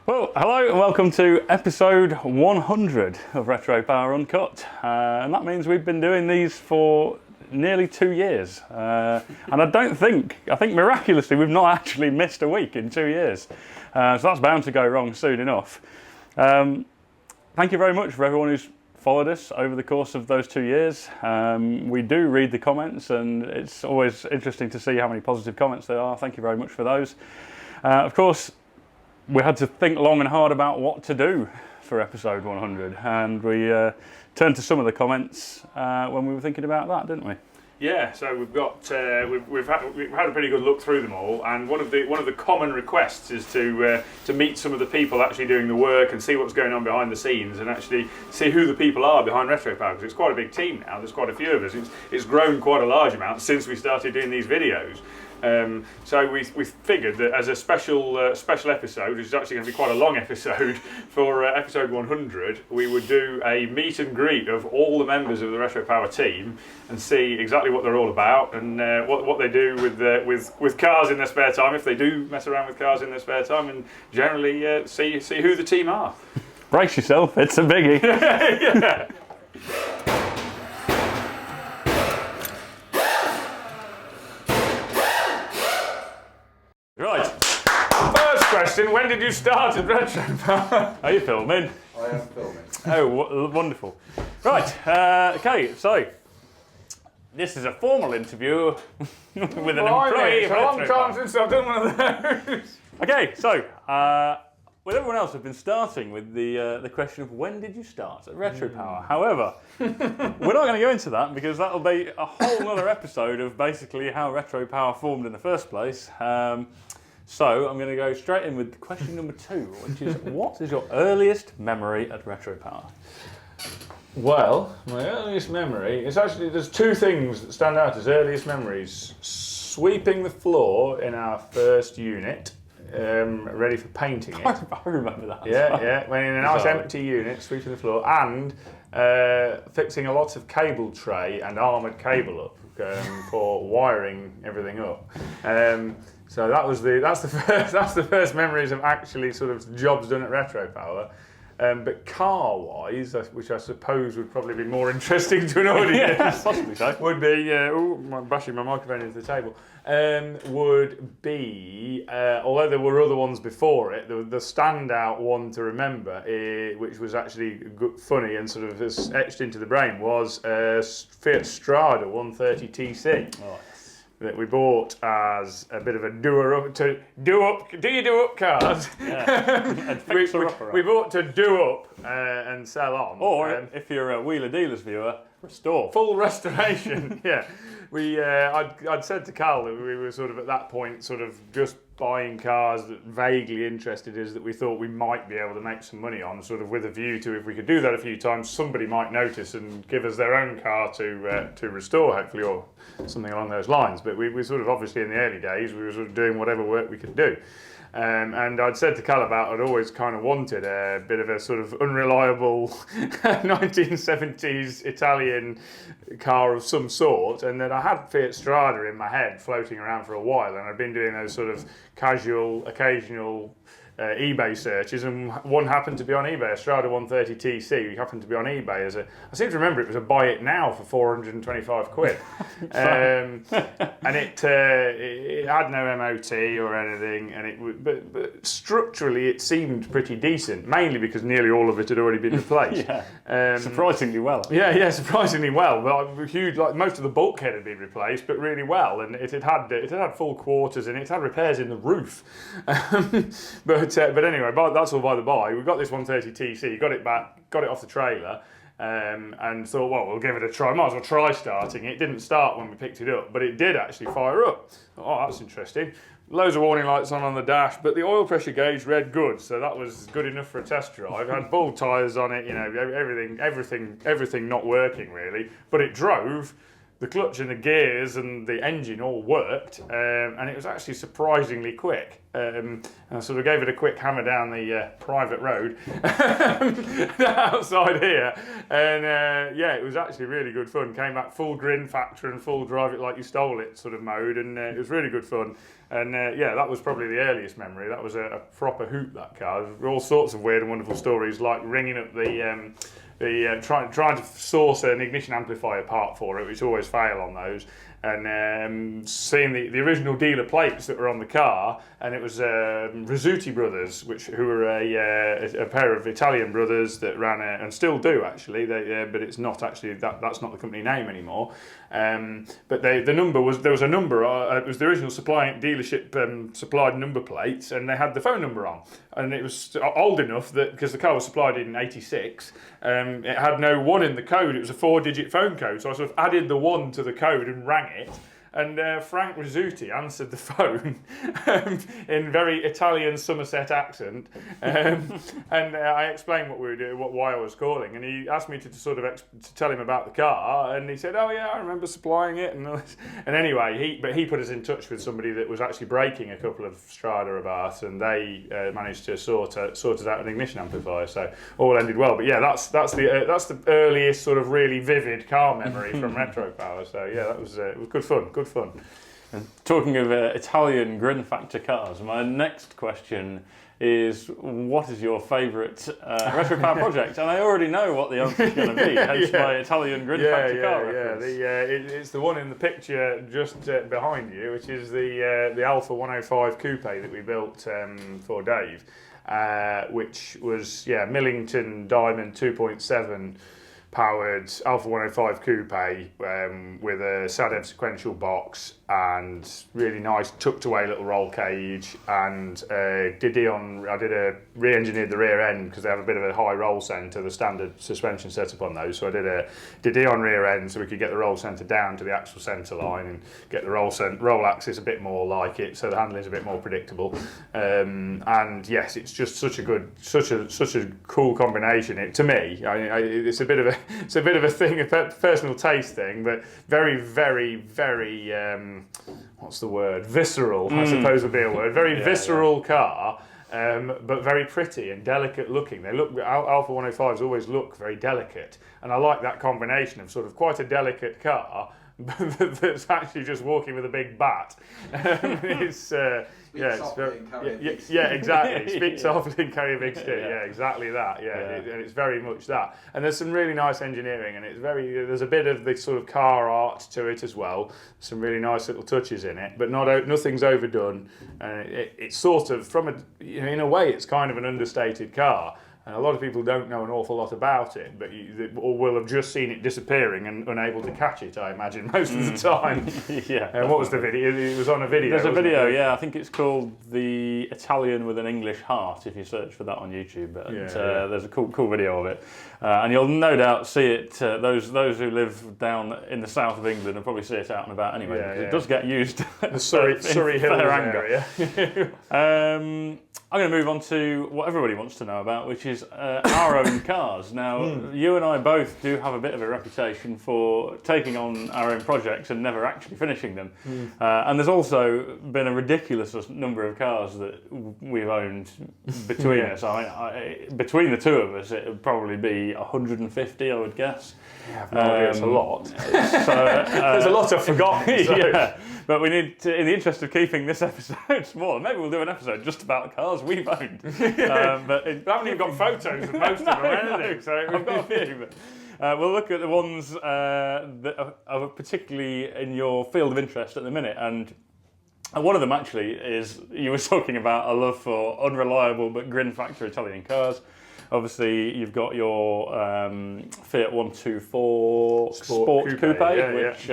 Well, hello and welcome to episode 100 of Retropower Uncut. And that means we've been doing these for nearly 2 years. And I think miraculously we've not actually missed a week in 2 years. So that's bound to go wrong soon enough. Thank you very much for everyone who's followed us over the course of those 2 years. We do read the comments and it's always interesting to see how many positive comments there are. Thank you very much for those. Of course, we had to think long and hard about what to do for episode 100, and we turned to some of the comments when we were thinking about that, didn't we? Yeah, so we've got we've had a pretty good look through them all, and one of the common requests is to meet some of the people actually doing the work and see what's going on behind the scenes, and actually see who the people are behind Retropower, because it's quite a big team now. There's quite a few of us. It's grown quite a large amount since we started doing these videos. So we figured that as a special episode, which is actually going to be quite a long episode for episode 100, we would do a meet and greet of all the members of the Retropower team and see exactly what they're all about and what they do with cars in their spare time, if they do mess around with cars in their spare time, and generally see who the team are. Brace yourself, it's a biggie. Yeah. Right, first question, when did you start at Retropower? Are you filming? I am filming. Oh, wonderful. Right, okay, so this is a formal interview with an employee It's of a long Retropower. time since I've done one of those. Okay, so with everyone else, we've been starting with the question of when did you start at Retropower? However, we're not going to go into that because that'll be a whole other episode of basically how Retropower formed in the first place. So I'm going to go straight in with question number 2, which is what is your earliest memory at Retropower? Well, my earliest memory is actually, there's 2 things that stand out as earliest memories. Sweeping the floor in our first unit, ready for painting it. I remember that. Yeah, when in a nice Bizarre. empty unit, sweeping the floor, and fixing a lot of cable tray and armoured cable up for wiring everything up. So that's the first memories of actually sort of jobs done at Retropower. But car-wise, which I suppose would probably be more interesting to an audience, Yeah, possibly so. would be, I'm bashing my microphone into the table, would be, although there were other ones before it, the standout one to remember, which was actually funny and sort of has etched into the brain, was Fiat Strada 130 TC. Oh, That we bought as a bit of a do you do up cars? yeah. we bought to do up and sell on. Or if you're a Wheeler Dealers viewer, restore. Full restoration. Yeah, I'd said to Carl that we were sort of at that point sort of just buying cars that vaguely interested us, that we thought we might be able to make some money on, sort of with a view to, if we could do that a few times, somebody might notice and give us their own car to restore, hopefully, or something along those lines. But we sort of, obviously in the early days, we were sort of doing whatever work we could do. And I'd said to Cal about I'd always kind of wanted a bit of a sort of unreliable 1970s Italian car of some sort, and that I had Fiat Strada in my head floating around for a while, and I'd been doing those sort of casual, occasional eBay searches, and one happened to be on eBay, a Strada 130 TC happened to be on eBay as I seem to remember it was a buy it now for 425 quid. And it had no MOT or anything, and but structurally it seemed pretty decent, mainly because nearly all of it had already been replaced. Surprisingly well. Yeah, surprisingly well. But huge, like most of the bulkhead had been replaced, but really well, and it had full quarters, and it had repairs in the roof. But anyway, that's all by the by. We got this 130 TC, got it back, got it off the trailer, and thought, well, we'll give it a try. Might as well try starting it. It didn't start when we picked it up, but it did actually fire up. Oh, that's interesting. Loads of warning lights on the dash, but the oil pressure gauge read good, so that was good enough for a test drive. Had bull tyres on it, you know, everything not working really, but it drove. The clutch and the gears and the engine all worked, and it was actually surprisingly quick. I sort of gave it a quick hammer down the private road outside here, and it was actually really good fun. Came back full grin factor and full drive it like you stole it sort of mode, and it was really good fun. And that was probably the earliest memory. That was a proper hoot, that car. There were all sorts of weird and wonderful stories, like ringing up trying to source an ignition amplifier part for it, which always fail on those, and seeing the original dealer plates that were on the car, and it was Rizzuti brothers, who were a pair of Italian brothers that ran and still do actually, but it's not actually that's not the company name anymore. But the number was, there was a number, it was the original dealership supplied number plates, and they had the phone number on, and it was old enough that, because the car was supplied in '86, it had no 1 in the code. It was a 4-digit phone code, so I sort of added the 1 to the code and rang it. And Frank Rizzuti answered the phone in very Italian Somerset accent, and I explained what we were doing, why I was calling, and he asked me to tell him about the car, and he said, "Oh yeah, I remember supplying it," and anyway, he put us in touch with somebody that was actually breaking a couple of Strada Abarth, and they managed to sort us out an ignition amplifier, so all ended well. But yeah, that's the earliest sort of really vivid car memory from Retropower. So yeah, it was good fun. Good fun. And talking of Italian grin factor cars, my next question is, what is your favourite Retropower project? And I already know what the answer is going to be, hence my Italian grin factor car reference. It's the one in the picture just behind you, which is the Alpha 105 Coupe that we built for Dave, which was Millington Diamond 2.7 powered Alpha 105 Coupe with a SADEV sequential box and really nice tucked away little roll cage, and I re-engineered the rear end because they have a bit of a high roll centre, the standard suspension setup on those, so I did a Didion rear end so we could get the roll centre down to the axle centre line and get the roll axis a bit more like it, so the handling's a bit more predictable, and yes, it's just such a cool combination. To me, it's a bit of a thing, a personal taste thing, but very, very, very what's the word? Visceral, I suppose would be a word. Very visceral car, but very pretty and delicate looking. Alpha 105s always look very delicate, and I like that combination of sort of quite a delicate car that's actually just walking with a big bat. Exactly. Speak softly and carry a big stick. Yeah, exactly that. And it's very much that. And there's some really nice engineering, and there's a bit of the sort of car art to it as well. Some really nice little touches in it, but nothing's overdone. It's sort of in a way, it's kind of an understated car. And a lot of people don't know an awful lot about it, or will have just seen it disappearing and unable to catch it, I imagine, most of the time. And what was the video? It was on a video. There's a video, I think it's called The Italian with an English Heart, if you search for that on YouTube. There's a cool video of it. And you'll no doubt see it, those who live down in the south of England will probably see it out and about anyway, because it does get used. The Surrey Hills area. I'm going to move on to what everybody wants to know about, which is our own cars. Now, you and I both do have a bit of a reputation for taking on our own projects and never actually finishing them. And there's also been a ridiculous number of cars that we've owned between us. Between the two of us, it would probably be 150, I would guess. I have no idea, it's a lot. There's a lot I've forgotten. So. But we need to, in the interest of keeping this episode smaller, maybe we'll do an episode just about cars we've owned. But we haven't even got photos of most of them or anything. So I've got a few. But we'll look at the ones that are particularly in your field of interest at the minute. And one of them actually is, you were talking about a love for unreliable but grin factor Italian cars. Obviously, you've got your Fiat 124 Sport Coupe, which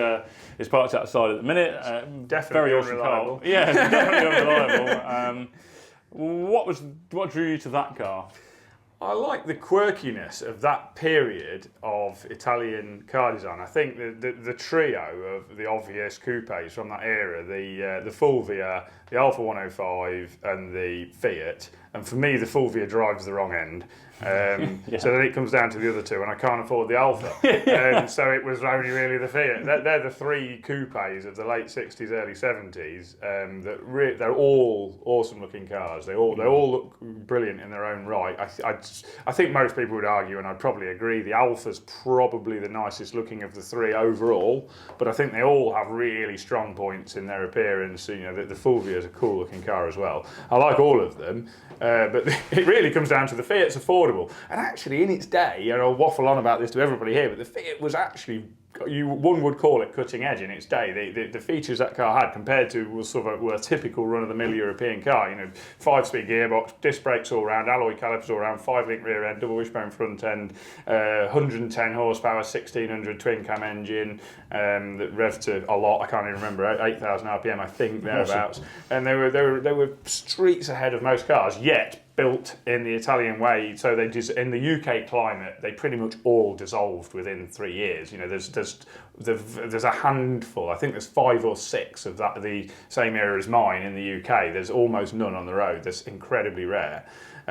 is parked outside at the minute. Definitely very awesome unreliable. car. Yeah, definitely unreliable. What drew you to that car? I like the quirkiness of that period of Italian car design. I think the trio of the obvious coupes from that era, the Fulvia, the Alfa 105 and the Fiat, and for me the Fulvia drives the wrong end. So then it comes down to the other two, and I can't afford the Alpha. So it was only really the Fiat. They're the three coupes of the late 60s, early 70s. They're all awesome looking cars. They all look brilliant in their own right. I think most people would argue, and I'd probably agree, the Alpha's probably the nicest looking of the three overall. But I think they all have really strong points in their appearance. You know, the Fulvia is a cool looking car as well. I like all of them. But it really comes down to the Fiat's affordable. And actually, in its day, and I'll waffle on about this to everybody here, but the Fiat was actually, one would call it cutting edge in its day. The features that car had compared to was a typical run-of-the-mill European car. You know, 5-speed gearbox, disc brakes all round, alloy calipers all round, 5-link rear end, double wishbone front end, 110 horsepower, 1600 twin cam engine that revved to a lot. I can't even remember, 8,000 RPM, I think, thereabouts. And they were streets ahead of most cars. Yet built in the Italian way, so in the UK climate, they pretty much all dissolved within 3 years. You know, there's a handful. I think there's 5 or 6 of the same era as mine in the UK. There's almost none on the road. That's incredibly rare.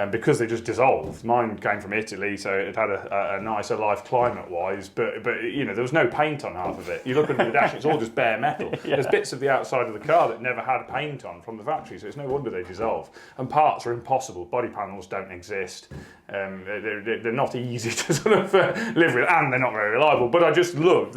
Because they just dissolved. Mine came from Italy, so it had a nicer life climate-wise, but you know, there was no paint on half of it. You look under the dash, it's all just bare metal. There's bits of the outside of the car that never had paint on from the factory, so it's no wonder they dissolve. And parts are impossible. Body panels don't exist. They're not easy to sort of live with, and they're not very reliable. But I just love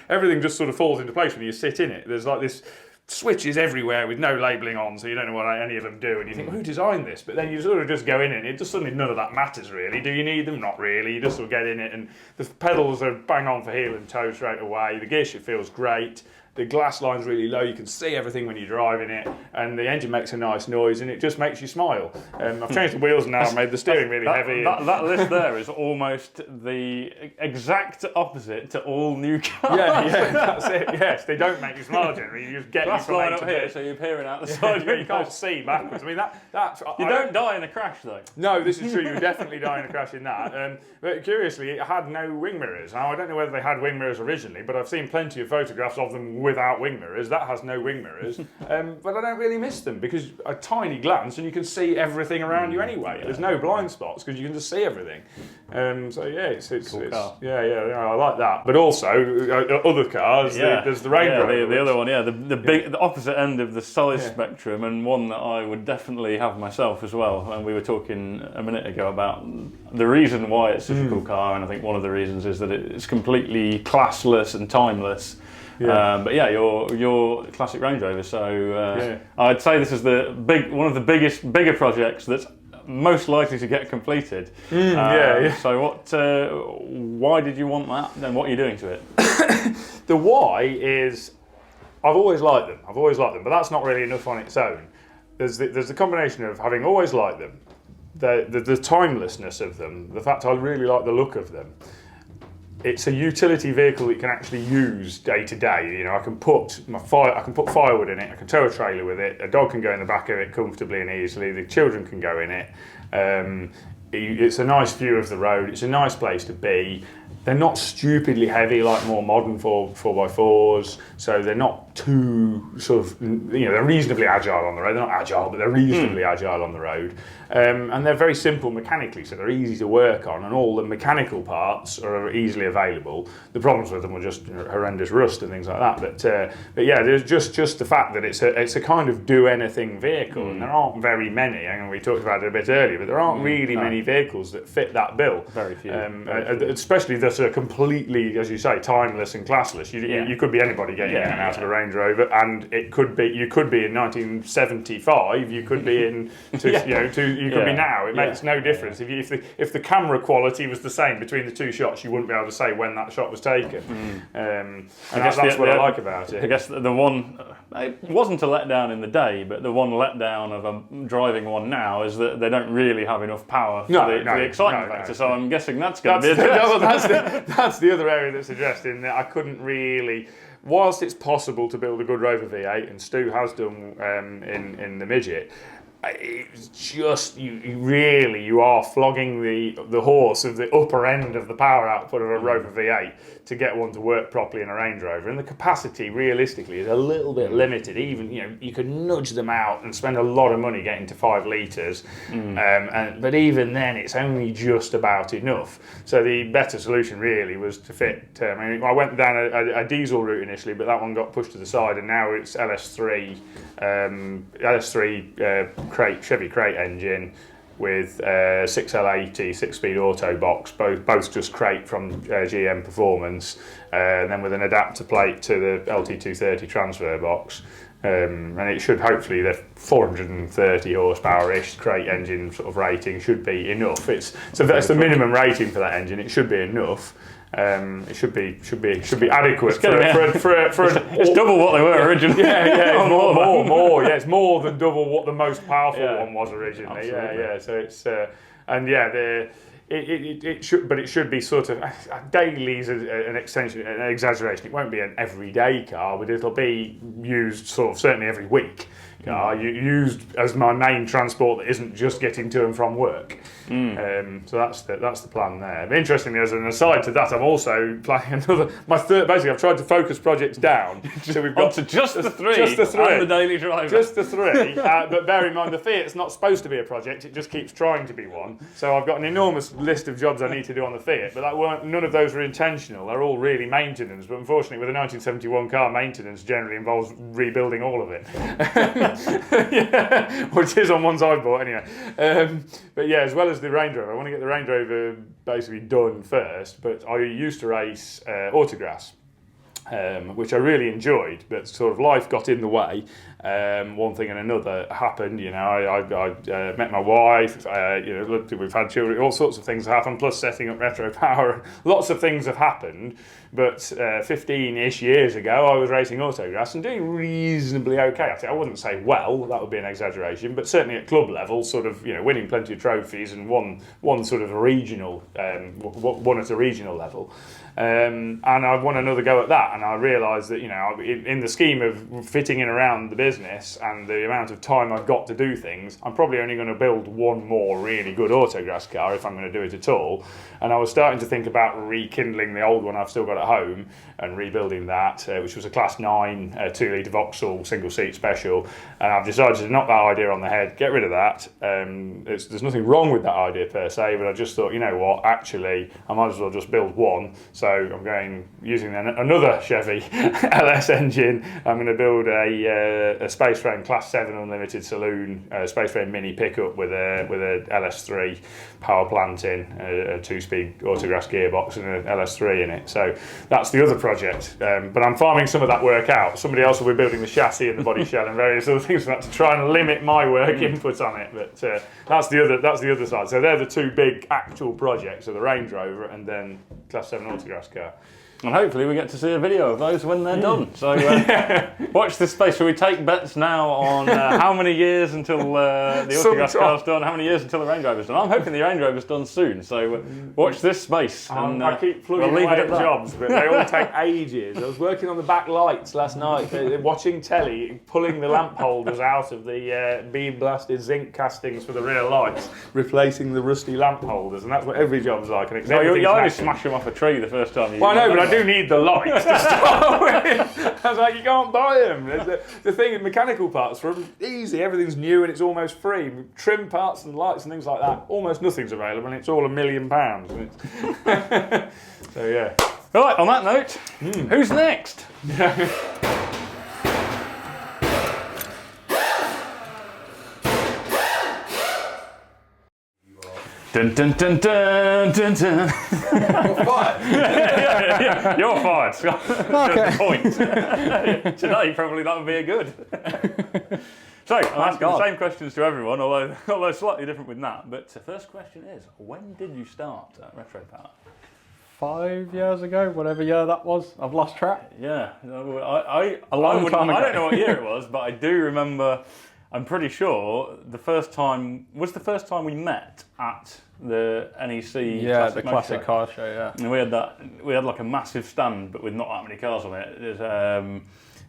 everything just sort of falls into place when you sit in it. There's like this switches everywhere with no labelling on, so you don't know what any of them do, and you think, well, who designed this? But then you sort of just go in and it just suddenly none of that matters really. Do you need them? Not really. You just sort of get in it, and the pedals are bang on for heel and toe straight away. The gear shift feels great. The glass line's really low, you can see everything when you're driving it, and the engine makes a nice noise, and it just makes you smile. I've changed the wheels now, I've made the steering really heavy. That list there is almost the exact opposite to all new cars. Yeah, that's it. Yes, they don't make you smile generally. You just get glass you from line A up to here, B. so you're peering out the side. You can't see backwards. I mean, that's. You don't die in a crash though. No, this is true. You definitely die in a crash in that. But curiously, it had no wing mirrors. Now, I don't know whether they had wing mirrors originally, but I've seen plenty of photographs of them without wing mirrors. That has no wing mirrors, but I don't really miss them because a tiny glance and you can see everything around you anyway. There's no blind spots because you can just see everything. So yeah, it's cool car. Yeah, I like that. But also other cars. There's the Range Rover. The other one, the opposite end of the size spectrum, and one that I would definitely have myself as well. And we were talking a minute ago about the reason why it's such a cool car, and I think one of the reasons is that it's completely classless and timeless. But your classic Range Rover. So I'd say this is one of the bigger projects that's most likely to get completed. So why did you want that? And what are you doing to it? The why is I've always liked them, but that's not really enough on its own. There's the combination of having always liked them, the timelessness of them, the fact I really like the look of them. It's a utility vehicle that you can actually use day to day. You know, I can put firewood in it. I can tow a trailer with it. A dog can go in the back of it comfortably and easily. The children can go in it. It's a nice view of the road. It's a nice place to be. They're not stupidly heavy like more modern 4x4s, so they're not too sort of, you know, they're reasonably agile on the road. They're not agile, but they're reasonably agile on the road. And they're very simple mechanically, so they're easy to work on, and all the mechanical parts are easily available. The problems with them are just horrendous rust and things like that. But yeah, there's just the fact that it's a kind of do anything vehicle, and there aren't very many. I mean, we talked about it a bit earlier, but there aren't really many vehicles that fit that bill. Very few. Especially that are completely, as you say, timeless and classless. You could be anybody getting in and out of a Range Rover, and you could be in 1975. You could be in you could be now. It makes no difference. If the camera quality was the same between the two shots, you wouldn't be able to say when that shot was taken. And that's what I like about it. I guess the one, it wasn't a letdown in the day, but the one letdown of driving one now is that they don't really have enough power for the excitement factor. So I'm guessing that's going to be addressed. That's the other area that's addressed in that I couldn't really. Whilst it's possible to build a good Rover V8, and Stu has done in the midget, it's just you are flogging the horse of the upper end of the power output of a Rover V8 to get one to work properly in a Range Rover, and the capacity realistically is a little bit limited. Even you could nudge them out and spend a lot of money getting to 5 litres, but even then it's only just about enough. So the better solution really was to fit. I went down a diesel route initially, but that one got pushed to the side, and now it's LS3 Chevy crate engine with 6L80 6-speed auto box, both just crate from GM Performance, and then with an adapter plate to the LT230 transfer box. And it should hopefully, the 430 horsepower-ish crate engine sort of rating should be enough. So that's the minimum rating for that engine. It should be enough. It should be adequate for it's double what they were originally. Yeah, more. Yeah, it's more than double what the most powerful one was originally. Absolutely. Yeah. So it's it should be sort of daily's an exaggeration. It won't be an everyday car, but it'll be used sort of certainly every week. Used as my main transport that isn't just getting to and from work. So that's the plan there. But interestingly, as an aside to that, I'm also planning basically I've tried to focus projects down. So we've got to just the three and the daily driver. Just the 3. But bear in mind, the Fiat's not supposed to be a project, it just keeps trying to be one. So I've got an enormous list of jobs I need to do on the Fiat, but none of those are intentional. They're all really maintenance. But unfortunately, with a 1971 car, maintenance generally involves rebuilding all of it. Which is on ones I've bought anyway. But yeah, as well as the Range Rover, I want to get the Range Rover basically done first. But I used to race autograss, which I really enjoyed, but sort of life got in the way. One thing and another happened. I met my wife. We've had children. All sorts of things happen. Plus setting up Retropower. Lots of things have happened. But 15-ish years ago, I was racing autograss and doing reasonably okay. I wouldn't say well. That would be an exaggeration. But certainly at club level, sort of winning plenty of trophies and one sort of regional, one at a regional level. And I won another go at that, and I realised that in the scheme of fitting in around the business and the amount of time I've got to do things, I'm probably only going to build one more really good autograss car if I'm going to do it at all. And I was starting to think about rekindling the old one I've still got at home and rebuilding that, which was a Class 9 2-litre Vauxhall single-seat special. And I've decided to knock that idea on the head, get rid of that. There's nothing wrong with that idea per se, but I just thought, actually, I might as well just build one. So I'm using another Chevy LS engine. I'm going to build a space frame Class 7 unlimited saloon space frame mini pickup with a LS3 power plant in, a 2-speed autograss gearbox and an LS3 in it. So that's the other project. But I'm farming some of that work out. Somebody else will be building the chassis and the body shell and various other things like that to try and limit my work input on it. But that's the other side. So they're the 2 big actual projects of the Range Rover and then Class 7 autograss car. And hopefully we get to see a video of those when they're done. So watch this space. Shall we take bets now on how many years until the autograss car's done, how many years until the Range Rover's done? I'm hoping the Range Rover's done soon, so watch this space. And, I keep plugging away at jobs, but they all take ages. I was working on the back lights last night, watching telly, pulling the lamp holders out of the beam-blasted zinc castings for the rear lights, replacing the rusty lamp holders, and that's what every job's like. And you only smash them off a tree the first time. Well, I know, but I do need the lights to start with. I was like, you can't buy them. The thing in mechanical parts for them, easy, everything's new and it's almost free. Trim parts and lights and things like that, almost nothing's available and it's all £1 million. So yeah. Right, on that note, who's next? Dun dun dun dun dun dun. You're fired. You're fired, Scott. Okay. The point. Today, probably that would be a good. So, I'm asking the same questions to everyone, although slightly different with Nat. But the first question is, when did you start at Retropower? 5 years ago, whatever year that was. I've lost track. Yeah, A long time ago. I don't know what year it was, but I do remember. I'm pretty sure the first time we met at the NEC. Yeah, the classic car show. Yeah, and we had like a massive stand, but with not that many cars on it.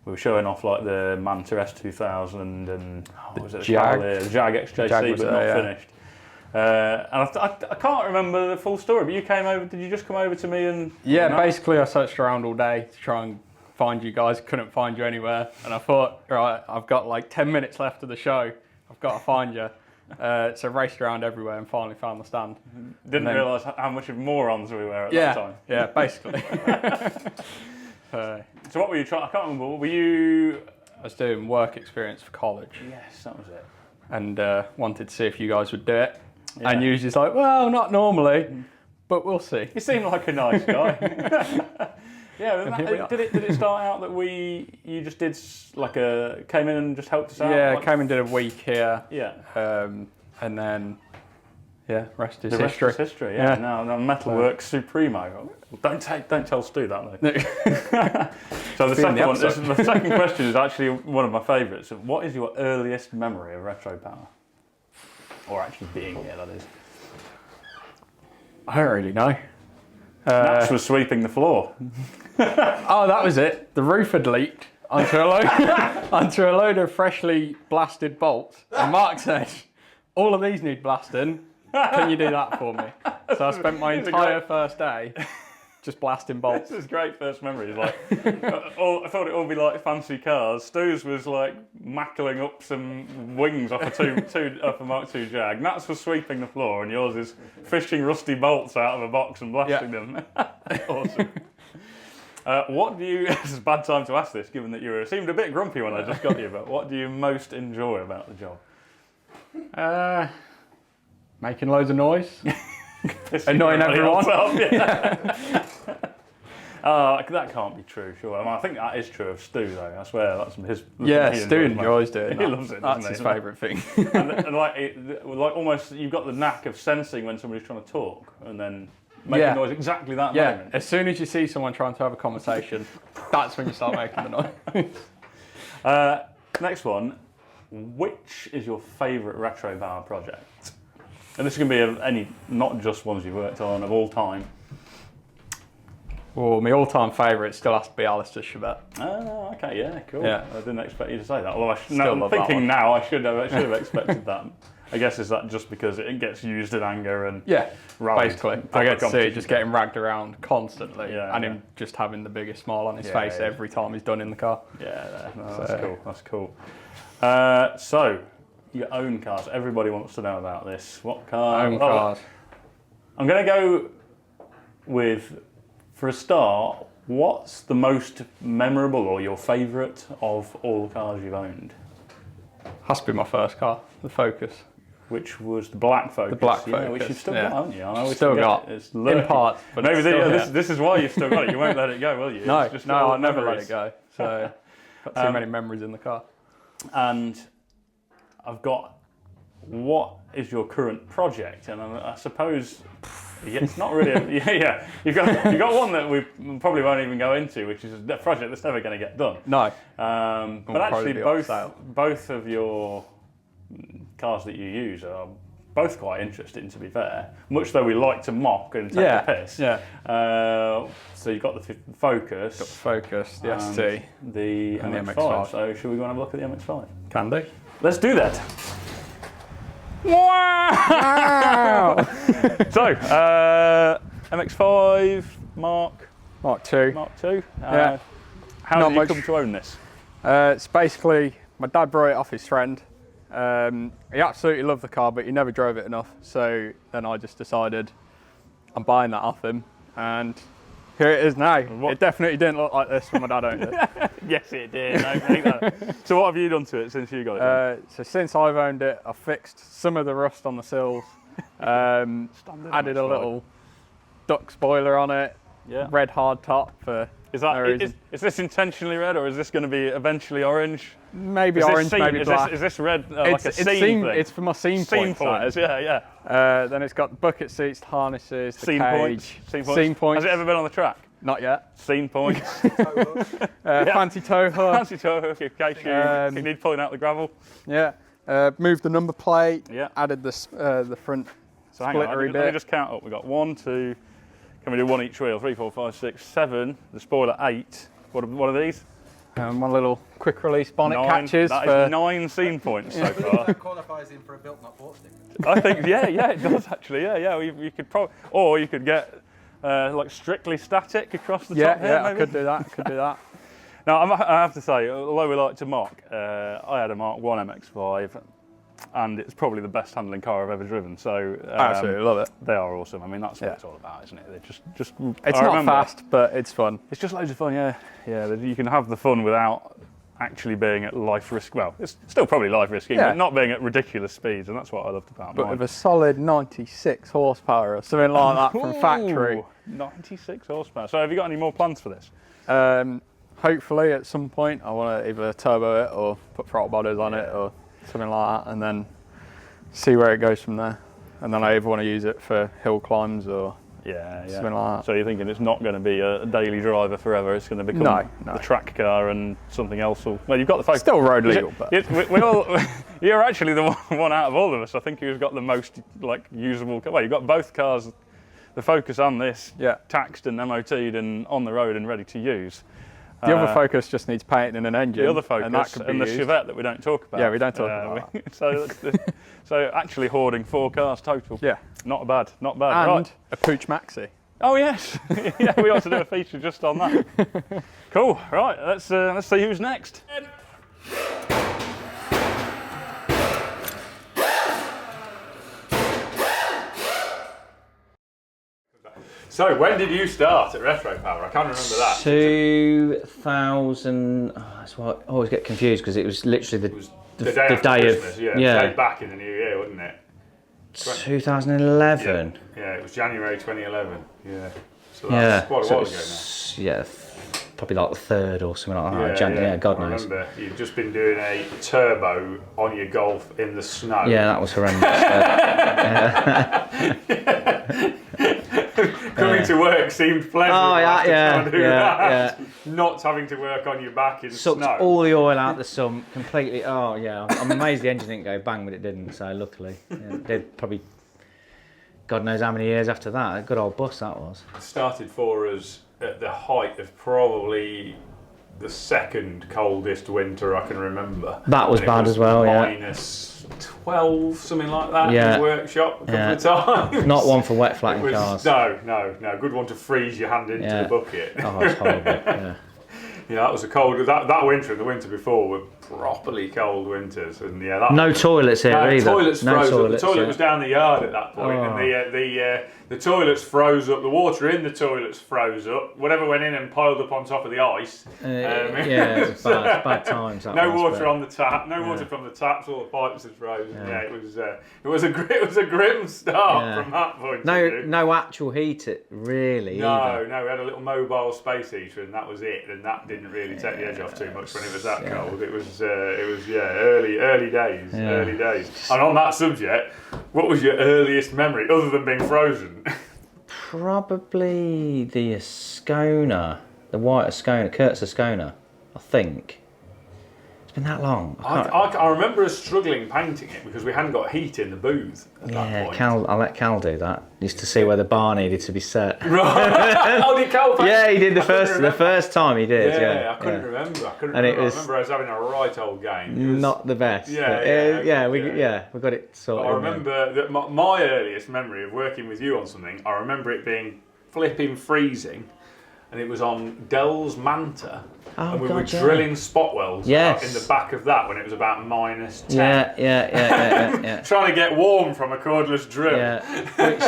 we were showing off like the Manta S2000 and what was it, the Jag. Cavalier, the Jag XJC, Jag was but there, not yeah. finished. And I can't remember the full story, but you came over. Did you just come over to me and? Yeah, no? basically I searched around all day to try and find you guys. Couldn't find you anywhere, and I thought, right, I've got like 10 minutes left of the show. I've got to find you. So raced around everywhere and finally found the stand. Didn't realise how much of morons we were at yeah, that time. Yeah, basically. So what were you trying? I can't remember. What were you? I was doing work experience for college. Yes, that was it. And wanted to see if you guys would do it. Yeah. And you was just like, well, not normally, but we'll see. You seem like a nice guy. Yeah, here we are. did it start out that you just did came in and just helped us out? Yeah, came and did a week here. Yeah. And then, yeah, rest is The history. rest is history. Yeah. Now metalwork supremo. Don't tell Stu that though. So the second question is actually one of my favourites. What is your earliest memory of Retropower? Or actually being here, that is. I don't really know. Nash was sweeping the floor. Oh, that was it. The roof had leaked onto a load of freshly blasted bolts. And Mark said, all of these need blasting. Can you do that for me? So I spent my entire first day just blasting bolts. This is great first memories. Like, I thought it'd all be like fancy cars. Stu's was like mackling up some wings off a Mark II Jag. Nats was sweeping the floor, and yours is fishing rusty bolts out of a box and blasting them. Awesome. What do you? This is a bad time to ask this, given that you seemed a bit grumpy when I just got you. But what do you most enjoy about the job? Making loads of noise. Annoying everyone. That can't be true, sure. I think that is true of Stu, though. I swear that's his. Yeah, Stu enjoys doing that. He loves it. That's his favourite thing. and like almost, you've got the knack of sensing when somebody's trying to talk, and then making noise exactly that moment. As soon as you see someone trying to have a conversation, that's when you start making the noise. Next one. Which is your favourite Retropower project? And this is going to be not just ones you've worked on, of all time. Well, my all-time favourite still has to be Alistair's Chevette. Oh, okay, yeah, cool. Yeah. I didn't expect you to say that. Although Love that one. now, I should have expected that. I guess is that just because it gets used in anger and rallied, basically. I get to see it just getting ragged around constantly, and him just having the biggest smile on his face every time he's done in the car. Yeah, that's cool. That's cool. So, your own cars. Everybody wants to know about this. What car? Own cars. I'm going to go with, for a start, what's the most memorable or your favourite of all the cars you've owned? Has to be my first car, the Focus. Which was the black Focus. The black Focus. Which you've still got, haven't you? I always still forget got. It's in parts, but maybe it's this is why you've still got it. You won't let it go, will you? No, it's just I'll never let it go. So, got too many memories in the car. And I've got, what is your current project? And I suppose it's not really. You've got one that we probably won't even go into, which is a project that's never going to get done. No. But actually, both of your cars that you use are both quite interesting, to be fair. Much though we like to mock and take the piss. Yeah. So you've got the Focus. Got the Focus, the ST, and the MX-5. So should we go and have a look at the MX-5? Can do. Let's do that. Wow! So, MX-5, Mark II. How did you come to own this? It's basically, my dad brought it off his friend. He absolutely loved the car, but he never drove it enough. So then I just decided I'm buying that off him, and here it is now. It definitely didn't look like this when my dad owned it. Yes, it did. So what have you done to it since you got it? So since I've owned it, I've fixed some of the rust on the sills, added a little duck spoiler on it, red hard top for Is this intentionally red, or is this going to be eventually orange? Maybe orange, maybe black. Is this red like a seam thing? It's for my seam points. Then it's got bucket seats, harnesses, the cage. Seam points. Has it ever been on the track? Not yet. Seam points. Fancy tow hook. Fancy tow hook in case you need pulling out the gravel. Yeah. Moved the number plate. Yeah. Added the front so hang on, splittery bit. let me just count up. We've got 1, 2. Can we do one each wheel? 3, 4, 5, 6, 7. The spoiler 8. What are these? My little quick release bonnet catches. That for... is 9 scene points so far. That qualifies him for a built not bought sticker. I think, yeah, it does actually. Yeah. You could probably, or you could get like strictly static across the top. Yeah, maybe. I could do that. Now, I have to say, although we like to mock, I had a Mark 1 MX-5, and it's probably the best handling car I've ever driven. So I absolutely love it. They are awesome. I mean, that's what it's all about, isn't it? They're just. It's not fast, but it's fun. It's just loads of fun. Yeah. You can have the fun without actually being at life risk. Well, it's still probably life risky, but not being at ridiculous speeds, and that's what I loved about But mine. with a solid 96 horsepower or something like that from factory. Ooh, 96 horsepower. So have you got any more plans for this? Hopefully at some point I want to either turbo it or put throttle bodies on it or something like that, and then see where it goes from there. And then I either want to use it for hill climbs or something like that. So you're thinking it's not going to be a daily driver forever, it's going to become the track car and something else. Well, you've got the focus. Still road legal, but... We all, you're actually the one out of all of us, I think, who's got the most usable car. Well, you've got both cars, the Focus and this, taxed and MOT'd and on the road and ready to use. The other Focus just needs painting in an engine. The other Focus and the Chevette that we don't talk about. Yeah, we don't talk about that. So actually hoarding 4 cars total. Yeah. Not bad. And Right. a Pooch Maxi. Oh yes, yeah, we ought to do a feature just on that. Cool. Right, let's see who's next. So, when did you start at Retropower? I can't remember that. 2000. That's why I always get confused because it was literally the day after Christmas, the day back in the new year, wasn't it? 2011. Yeah, it was January 2011. Yeah. So that's quite a while ago now. Yeah, probably like the 3rd or something like that. God knows. I remember you'd just been doing a turbo on your Golf in the snow. Yeah, that was horrendous. Coming to work seemed pleasurable. Oh, That. Not having to work on your back in Sucked snow. all the oil out the sump completely. Oh yeah, I'm amazed the engine didn't go bang, but it didn't. So luckily, it did probably. God knows how many years after that. A good old bus that was. It started for us at the height of probably the 2nd coldest winter I can remember. That was bad as well. Minus 12, something like that, in the workshop a couple of times. Not one for wet flattening cars. No. Good one to freeze your hand into the bucket. Oh, it's horrible. Yeah, that was a cold. That winter and the winter before were properly cold winters, and no toilets here either. Toilets froze up. The toilet was down the yard at that point, and the toilets froze up. The water in the toilets froze up. Whatever went in and piled up on top of the ice. It was bad times. No water on the tap. No water from the taps. All the pipes had frozen. Yeah, it was a grim start from that point. No actual heat, really. No, we had a little mobile space heater, and that was it. And that didn't really take the edge off too much when it was that cold. It was early days. And on that subject, what was your earliest memory other than being frozen? Probably the Ascona, the white Ascona, Kurt's Ascona, I think. It's been that long. I remember us struggling painting it because we hadn't got heat in the booth at that point. I let Cal do that. Used to see where the bar needed to be set. Right. Oh, did Cal paint? Yeah, he did the first time he did. I couldn't remember. I remember us having a right old game. Not the best. We got it sorted. I remember that my earliest memory of working with you on something. I remember it being flipping freezing, and it was on Dell's Manta. And we were drilling spot welds out in the back of that when it was about minus 10. Yeah. Trying to get warm from a cordless drill. Yeah, which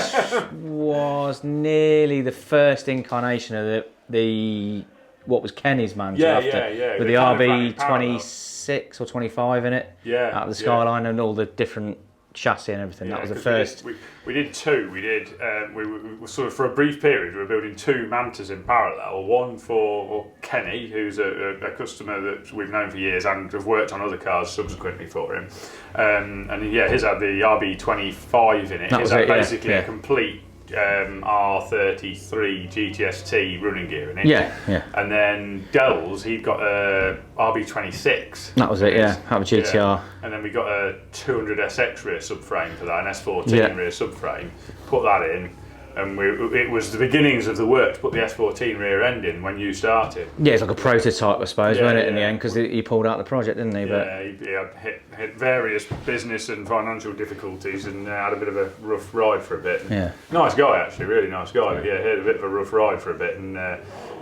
was nearly the first incarnation of the what was Kenny's Manta with the RB 26 or 25 in it. Yeah. Out of the Skyline and all the different chassis and everything. That was the first. We did 2. We did. We sort of for a brief period. We were building 2 Mantas in parallel. One for Kenny, who's a customer that we've known for years and have worked on other cars subsequently for him. His had the RB25 in it. His had basically a complete R33 GTS-T running gear in it. Yeah. And then Dell's, he'd got a RB26. That was it, Have a GTR. Yeah. And then we got a 200SX rear subframe for that, an S14 rear subframe. Put that in, and it was the beginnings of the work to put the S14 rear end in when you started. Yeah, it's like a prototype, I suppose, wasn't it, in the yeah. end, because he pulled out the project, didn't he? Yeah, he had hit various business and financial difficulties and had a bit of a rough ride for a bit. Yeah. Nice guy, actually, really nice guy. But yeah, he had a bit of a rough ride for a bit, and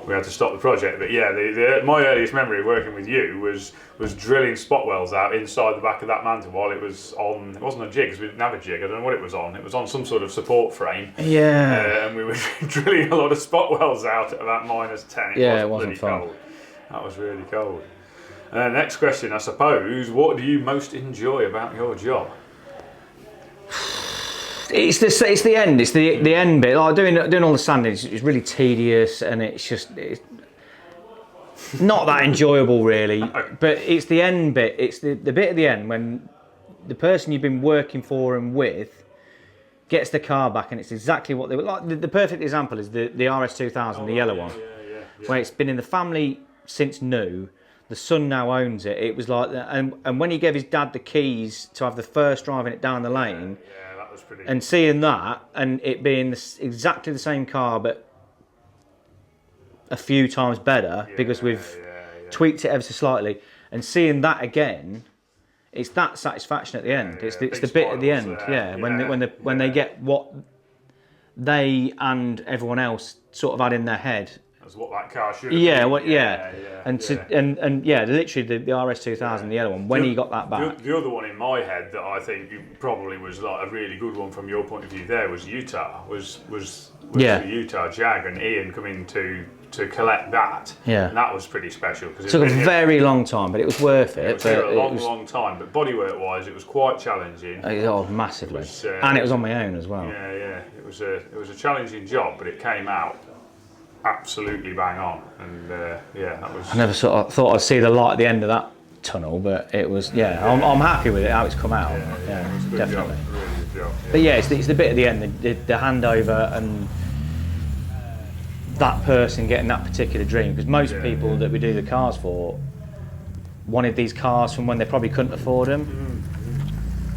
we had to stop the project. But yeah, my earliest memory of working with you was drilling spot wells out inside the back of that mantle while it was on. It wasn't a jig, because we didn't have a jig. I don't know what it was on. It was on some sort of support frame. Yeah. And we were drilling a lot of spot wells out at about -10. It wasn't fun. Cold. That was really cold. Next question, I suppose. What do you most enjoy about your job? It's the end. It's the end bit. Like doing all the sanding. It's really tedious, and it's not that enjoyable, really. But it's the end bit. It's the bit at the end when the person you've been working for and with gets the car back, and it's exactly what they were like. The perfect example is the RS2000, the yellow one, where it's been in the family since new. The son now owns it. It was like that, and when he gave his dad the keys to have the first driving it down the lane, that was pretty. and seeing that, and it being exactly the same car, but a few times better because we've tweaked it ever so slightly, and seeing that again, it's that satisfaction at the end. It's the bit at the end, when they get what they and everyone else sort of had in their head. That's what that car should have been. And literally the RS2000, the yellow one, when he got that back. The other one in my head that I think probably was like a really good one from your point of view there was Utah. Was the Utah Jag, and Ian coming to collect that. Yeah. And that was pretty special. Cause it took a very long time, but it was worth it. It was a long time, but bodywork wise, it was quite challenging. Oh, massively. And it was on my own as well. Yeah. It was a challenging job, but it came out absolutely bang on, and that was. I never sort of thought I'd see the light at the end of that tunnel, but it was. I'm happy with it how it's come out. Yeah, it was a good definitely. Job, really good job. But it's the bit at the end, the handover, and that person getting that particular dream, because most people that we do the cars for wanted these cars from when they probably couldn't afford them,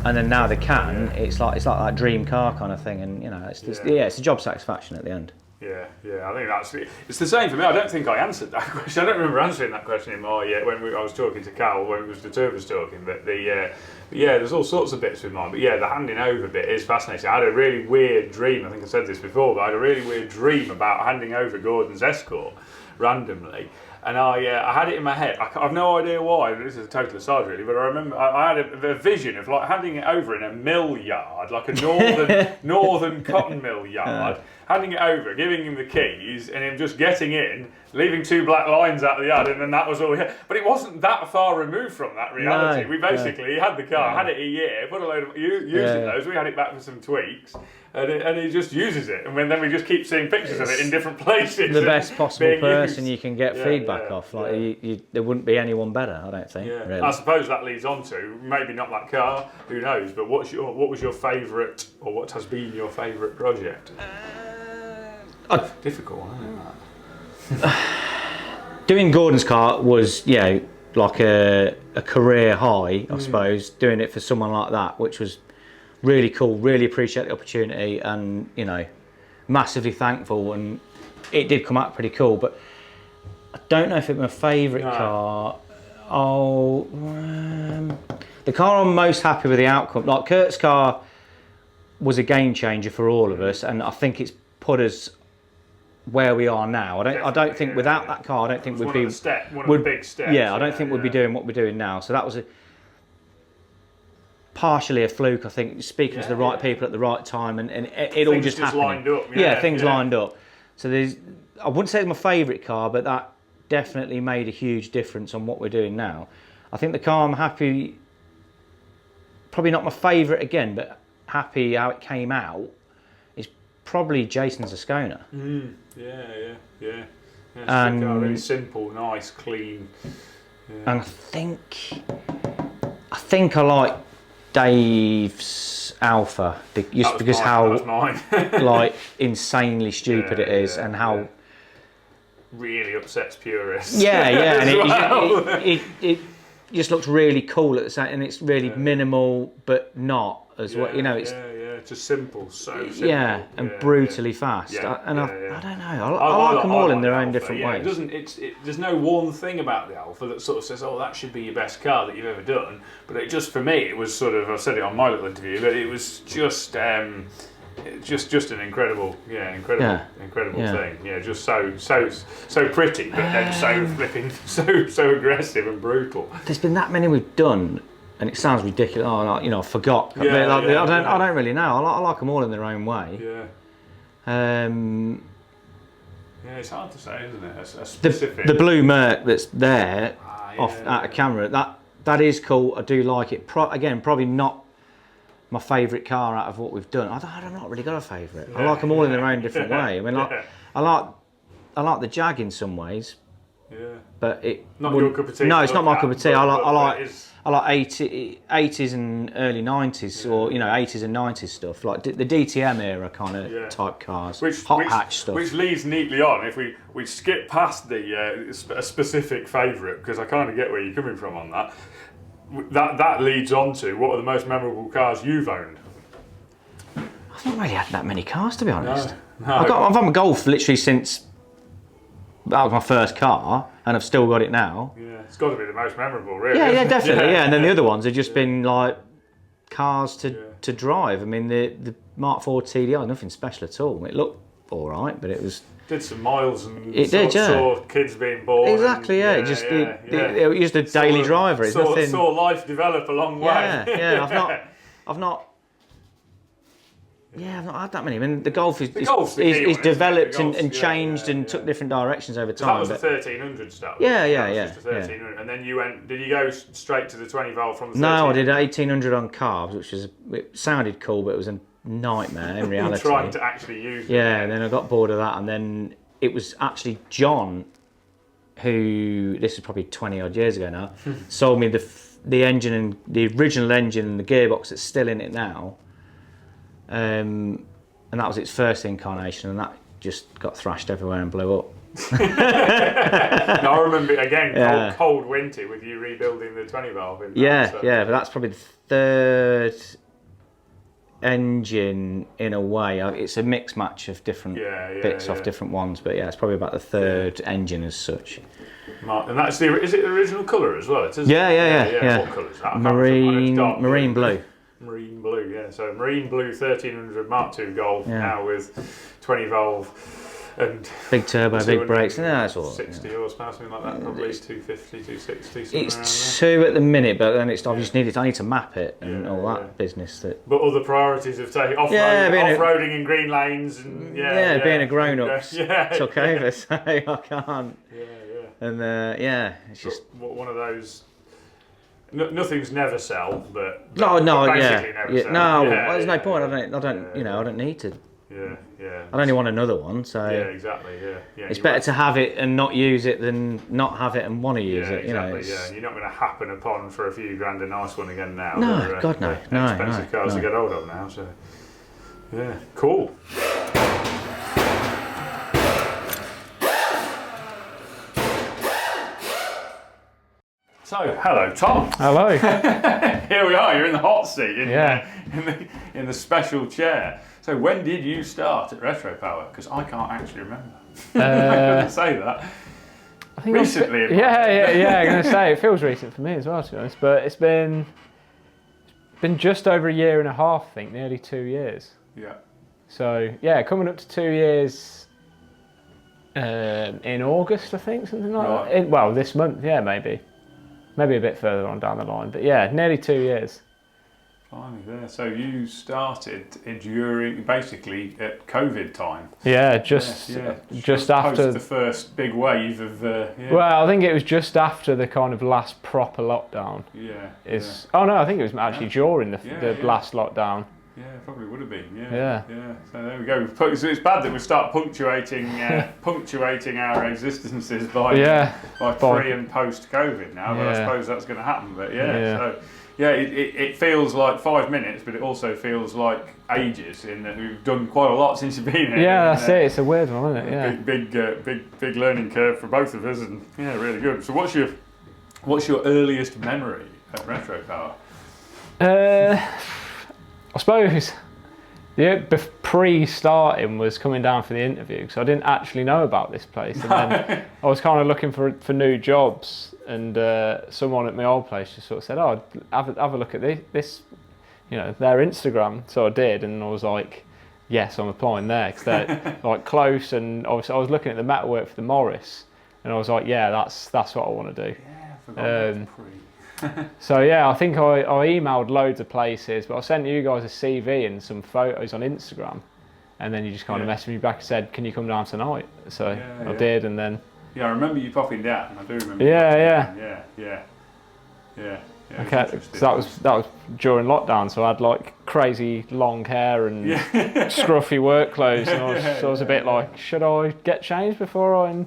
and then now they can. It's like that dream car kind of thing, and it's a job satisfaction at the end. Yeah, I think it's the same for me. I don't think I answered that question. I don't remember answering that question in my when I was talking to Cal when it was the two of us talking. But there's all sorts of bits with mine. But the handing over bit is fascinating. I had a really weird dream. I think I said this before, but I had a really weird dream about handing over Gordon's Escort randomly. And I had it in my head. I've no idea why. This is a total aside, really. But I remember I had a vision of like handing it over in a mill yard, like a northern cotton mill yard. Handing it over, giving him the keys, and him just getting in, leaving 2 black lines out of the yard, and then that was all we had. But it wasn't that far removed from that reality. We basically had the car, had it a year, put a load of using those. We had it back for some tweaks, and he just uses it. And then we just keep seeing pictures of it in different places. The best possible person you can get feedback off. Like there wouldn't be anyone better, I don't think. Really. I suppose that leads on to maybe not that car. Who knows? But what was your favourite, or what has been your favourite project? Difficult, isn't it? Doing Gordon's car was, like a career high, I suppose. Doing it for someone like that, which was really cool. Really appreciate the opportunity, and massively thankful. And it did come out pretty cool. But I don't know if it's my favourite car. The car I'm most happy with the outcome. Like Kurt's car was a game changer for all of us, and I think it's put us where we are now. I don't think without that car, I don't think we'd be one of the big steps. Yeah, I don't think we'd be doing what we're doing now. So that was partially a fluke, I think. Speaking to the right people at the right time, and it all just happened. Lined up. Things lined up. So I wouldn't say it's my favourite car, but that definitely made a huge difference on what we're doing now. I think the car I'm happy, probably not my favourite again, but happy how it came out, is probably Jason's Ascona. Yeah. And really simple, nice, clean. Yeah. And I think I like Dave's Alpha because how like insanely stupid it is, and how really upsets purists. And it just looks really cool at the same, and it's really minimal but not as well. It's just simple, so simple. Yeah, and brutally fast. Yeah, I don't know. I like them I all in their the own Alpha, different yeah. ways. There's no one thing about the Alpha that sort of says, oh, that should be your best car that you've ever done. But it just, for me, it was sort of, I said it on my little interview, but it was just an incredible thing. Yeah, just so pretty, but then so flipping, so aggressive and brutal. There's been that many we've done, and it sounds ridiculous. Oh, I forgot. I don't really know. I like them all in their own way. Yeah. Yeah, it's hard to say, isn't it? A specific. The blue Merc that's there out of camera. That is cool. I do like it. Again, probably not my favourite car out of what we've done. I've not really got a favourite. I like them all in their own different way. I mean, I like the Jag in some ways. Yeah. But it not your cup of tea. No, it's not my cup of tea. I like 80s and early 90s, or 80s and 90s stuff, like the DTM era kind of type cars, hot hatch stuff. Which leads neatly on. If we skip past the a specific favourite, because I kind of get where you're coming from on that. That leads on to what are the most memorable cars you've owned? I've not really had that many cars, to be honest. No. I've had my Golf literally since that was my first car, and I've still got it now. Yeah, it's got to be the most memorable, really. Yeah, definitely. Yeah, and then the other ones have just been like cars to drive. I mean, the Mark IV TDI, nothing special at all. It looked all right, but it was. Did some miles and saw kids being born. Exactly, and, it was just a daily driver. It's nothing. Saw life develop a long way. Yeah. I've not had that many. I mean, the Golf is developed and changed and took different directions over time. That was the 1300 stuff. Yeah. Just the 1300. And then you went. Did you go straight to the 20 valve from the? No, I did 1800 on carbs, which it sounded cool, but it was a nightmare in reality. Trying to actually use it. Yeah, and then I got bored of that, and then it was actually John, who, this is probably 20 odd years ago now, sold me the engine, and the original engine and the gearbox that's still in it now, and that was its first incarnation, and that just got thrashed everywhere and blew up. No, I remember again, cold winter with you rebuilding the 20 valve. But that's probably the third engine in a way. It's a mix match of different bits off different ones, but it's probably about the third engine as such. And that's is it the original colour as well? It is. Yeah. What colour is that? Marine blue. Marine blue, yeah. So marine blue 1300 Mark II Golf now with 20 valve and big turbo, big brakes. Yeah, that's all. 60 horsepower, something like that. Probably 250, 260. It's 2 at the minute, but then I need to map it and all that business. But other priorities of taking off-roading in green lanes and being a grown-up took over, so I can't. And it's just one of those. Nothing's never sell, but no, basically never sell. No, there's no point. I don't need to. I only want another one, so exactly. It's better to have it and not use it than not have it and want to use it. Exactly, you're not going to happen upon for a few grand a nice one again now. No, God no. Expensive cars to get hold of now. So cool. So, hello, Tom. Hello. Here we are. You're in the hot seat in the special chair. So, when did you start at Retropower? Because I can't actually remember. I'm going to say that. I think recently. I'm going to say it feels recent for me as well, to be honest. But it's been just over a year and a half, I think, nearly 2 years. Yeah. So coming up to 2 years in August, I think, something like that. This month, maybe. Maybe a bit further on down the line, but nearly 2 years. Finally there. So you started during, basically, at COVID time. Yeah, just after the first big wave of. Well, I think it was just after the kind of last proper lockdown. Oh no, I think it was actually during the last lockdown. Yeah, probably would have been. Yeah. So there we go. So it's bad that we start punctuating our existences by pre and post COVID now. But I suppose that's going to happen. But it feels like 5 minutes, but it also feels like ages. In that we've done quite a lot since you've been here. Yeah, that's it. It's a weird one, isn't it? Yeah. Big learning curve for both of us, and really good. So what's your earliest memory at Retropower? I suppose Yeah, pre-starting was coming down for the interview because I didn't actually know about this place, and then I was kind of looking for new jobs, and someone at my old place just sort of said, "Oh, have a look at this, their Instagram." So I did, and I was like, "Yes, I'm applying there," because they're like close, and obviously I was looking at the metalwork for the Morris, and I was like, "Yeah, that's what I want to do." Yeah, I forgot about pre. So yeah, I think I emailed loads of places, but I sent you guys a CV and some photos on Instagram, and then you just kind of messaged me back and said, "Can you come down tonight?" So I did, and then I remember you popping down. I do remember. Yeah. Okay, so that was during lockdown, so I had like crazy long hair and scruffy work clothes, and I was a bit like, should I get changed before I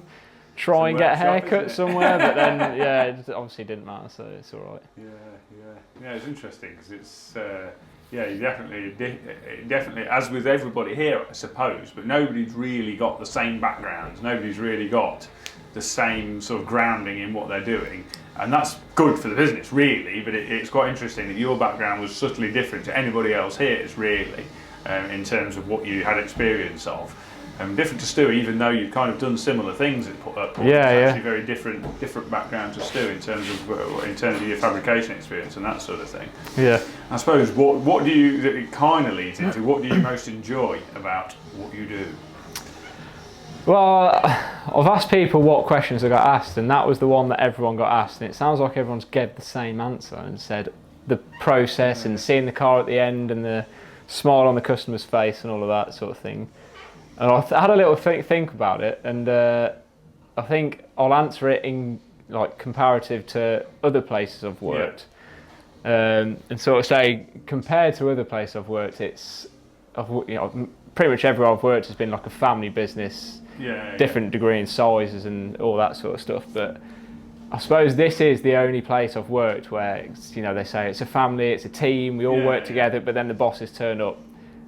try and get a haircut somewhere? But then it obviously didn't matter, so it's all right. Yeah, it's interesting because it's you definitely, as with everybody here, I suppose, but nobody's really got the same backgrounds. Nobody's really got the same sort of grounding in what they're doing, and that's good for the business, really. But it's quite interesting that your background was subtly different to anybody else here's, really, in terms of what you had experience of. Different to Stu, even though you've kind of done similar things at Port. It's actually very different background to Stu in terms of your fabrication experience and that sort of thing. Yeah. I suppose what do you, that it kind of leads into, what do you most enjoy about what you do? Well, I've asked people what questions I got asked, and that was the one that everyone got asked, and it sounds like everyone's gave the same answer and said the process and seeing the car at the end and the smile on the customer's face and all of that sort of thing. And I had a little think about it, and I think I'll answer it in like comparative to other places I've worked, and sort of say compared to other places I've worked, pretty much everywhere I've worked has been like a family business, different degree in sizes and all that sort of stuff. But I suppose this is the only place I've worked where they say it's a family, it's a team, we all work together, but then the bosses turn up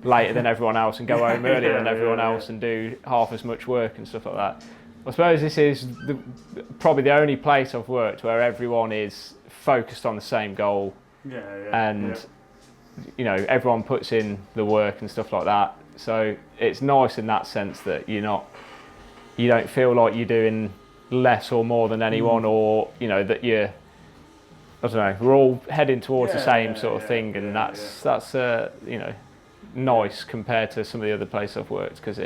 later than everyone else and go home earlier than everyone else and do half as much work and stuff like that. I suppose this is probably the only place I've worked where everyone is focused on the same goal, and everyone puts in the work and stuff like that. So it's nice in that sense that you don't feel like you're doing less or more than anyone, or that you're, I don't know, we're all heading towards the same sort of thing, and that's nice compared to some of the other places I've worked, because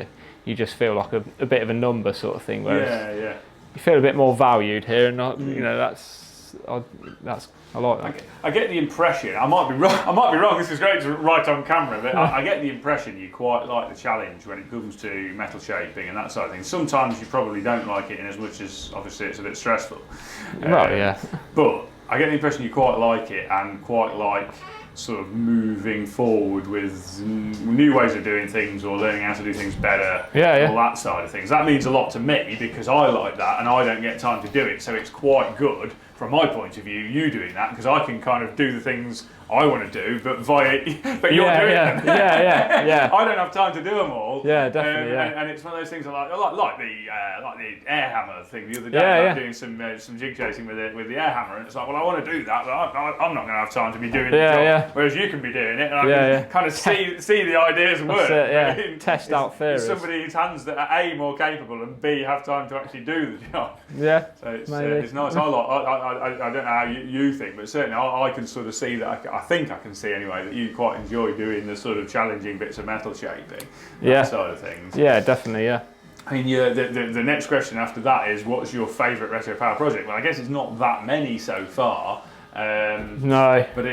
you just feel like a bit of a number sort of thing, whereas you feel a bit more valued here, and I like that. I get the impression, I might be wrong, this is great to write on camera, but I get the impression you quite like the challenge when it comes to metal shaping and that sort of thing. Sometimes you probably don't like it in as much as obviously it's a bit stressful. But I get the impression you quite like it and quite like sort of moving forward with new ways of doing things or learning how to do things better, all that side of things. That means a lot to me because I like that and I don't get time to do it, so it's quite good from my point of view, you doing that, because I can kind of do the things I want to do, but you're doing them. I don't have time to do them all. Yeah, definitely. And it's one of those things I like the air hammer thing the other day. I'm doing some jig chasing with the air hammer, and it's like, well, I want to do that, but I'm not going to have time to be doing the job. Whereas you can be doing it, and I can kind of see the ideas work. Test out theories. Somebody whose hands that are A, more capable, and B, have time to actually do the job. Yeah. So it's nice. I don't know how you think, but certainly I can sort of see that. I think I can see anyway that you quite enjoy doing the sort of challenging bits of metal shaping, that side of things. Yeah, definitely. Yeah. I mean, the next question after that is, what's your favourite Retropower project? Well, I guess it's not that many so far. No. But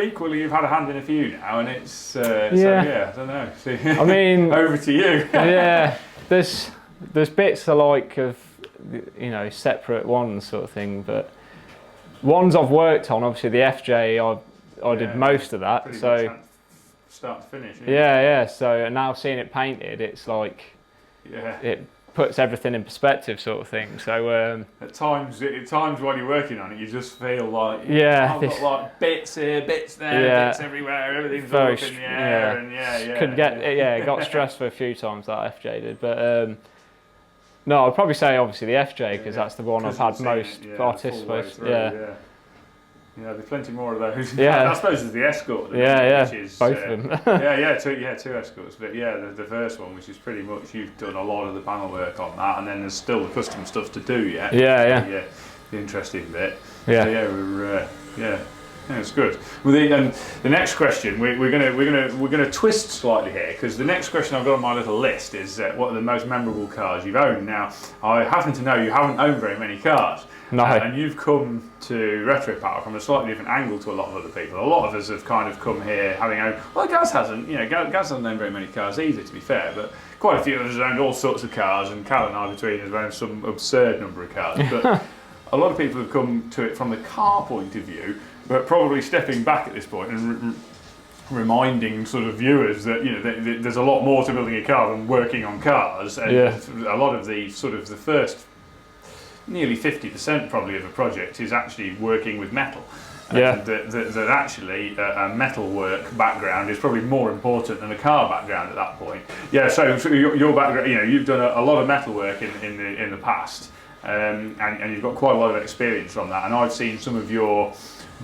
equally, you've had a hand in a few now, and it's so I don't know. See, I mean, over to you. There's bits I like of separate ones sort of thing, but ones I've worked on, obviously the FJ, I did most of that. So start to finish. So now seeing it painted, it's like it puts everything in perspective, sort of thing. So at times while you're working on it, you just feel like I've got like bits here, bits there, bits everywhere, everything's all up in the air, and got stressed for a few times, that FJ did, but. No, I'd probably say obviously the FJ, because that's the one I've had most participation. Yeah, there's plenty more of those. Yeah. I suppose there's the Escort. Yeah, which is, both of them. two Escorts. But yeah, the first one, which is pretty much you've done a lot of the panel work on that, and then there's still the custom stuff to do yet. Yeah. The interesting bit. Yeah. So yeah, it's good. Well, the next question we're gonna twist slightly here, because the next question I've got on my little list is what are the most memorable cars you've owned? Now, I happen to know you haven't owned very many cars. No. And you've come to Retropower from a slightly different angle to a lot of other people. A lot of us have kind of come here having owned. Well, Gaz hasn't. Gaz hasn't owned very many cars either, to be fair. But quite a few of us have owned all sorts of cars, and Cal and I between us have owned some absurd number of cars. But a lot of people have come to it from the car point of view, but probably stepping back at this point and reminding sort of viewers that there's a lot more to building a car than working on cars, and a lot of the sort of the first nearly 50% probably of a project is actually working with metal. That actually a metalwork background is probably more important than a car background at that point. Yeah, so your background, you've done a lot of metalwork in the past, and you've got quite a lot of experience from that. And I've seen some of your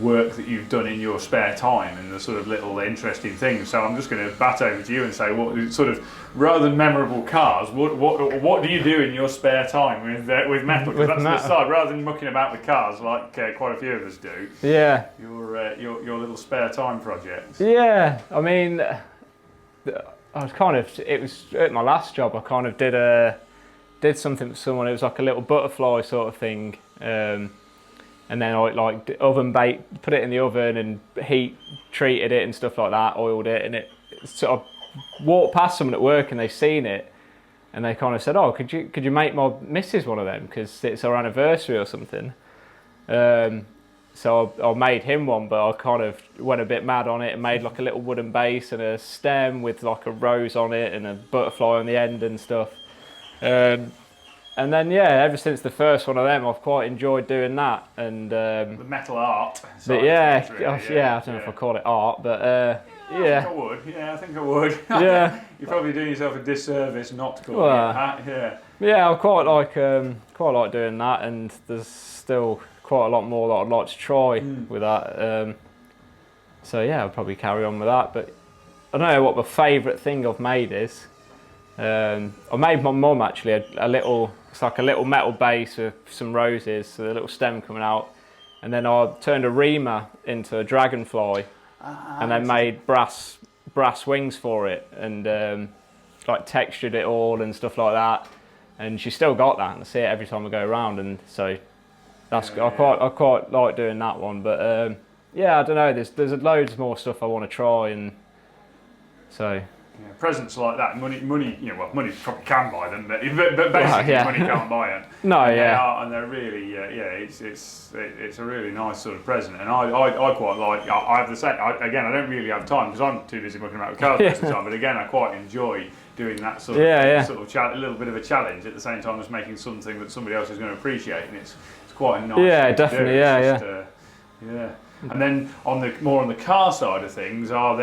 work that you've done in your spare time and the sort of little interesting things. So I'm just going to bat over to you and say, what sort of, rather than memorable cars, what do you do in your spare time with metal? Because that's the side, rather than mucking about with cars like quite a few of us do. Yeah. Your little spare time projects. Yeah, I mean, I was it was at my last job. I kind of did something for someone. It was like a little butterfly sort of thing. And then I oven baked, put it in the oven and heat treated it and stuff like that, oiled it, and it sort of walked past someone at work and they seen it, and they kind of said, "Oh, could you make my missus one of them because it's our anniversary or something?" So I made him one, but I kind of went a bit mad on it and made like a little wooden base and a stem with like a rose on it and a butterfly on the end and stuff. And then ever since the first one of them, I've quite enjoyed doing that. And the metal art. But I don't know if I call it art, but I think I would. Yeah, I think I would. Yeah. You're probably doing yourself a disservice not to call it art. Yeah. Yeah, I quite like doing that, and there's still quite a lot more that I'd like to try with that. So I'll probably carry on with that. But I don't know what my favourite thing I've made is. I made my mum actually it's like a little metal base with some roses, so the little stem coming out, and then I turned a reamer into a dragonfly, and then made brass wings for it, and like textured it all and stuff like that. And she still got that, and I see it every time I go around, and so that's I quite like doing that one. But I don't know. There's loads more stuff I want to try, and so. Yeah, presents like that, money probably can buy them, but basically money can't buy them. No, and they're really, it's a really nice sort of present, and I quite like. I have to say, I don't really have time because I'm too busy mucking about with cars most of the time. But again, I quite enjoy doing that sort of a little bit of a challenge at the same time as making something that somebody else is going to appreciate, and it's quite a nice. Yeah, definitely, yeah. And then on the car side of things, I've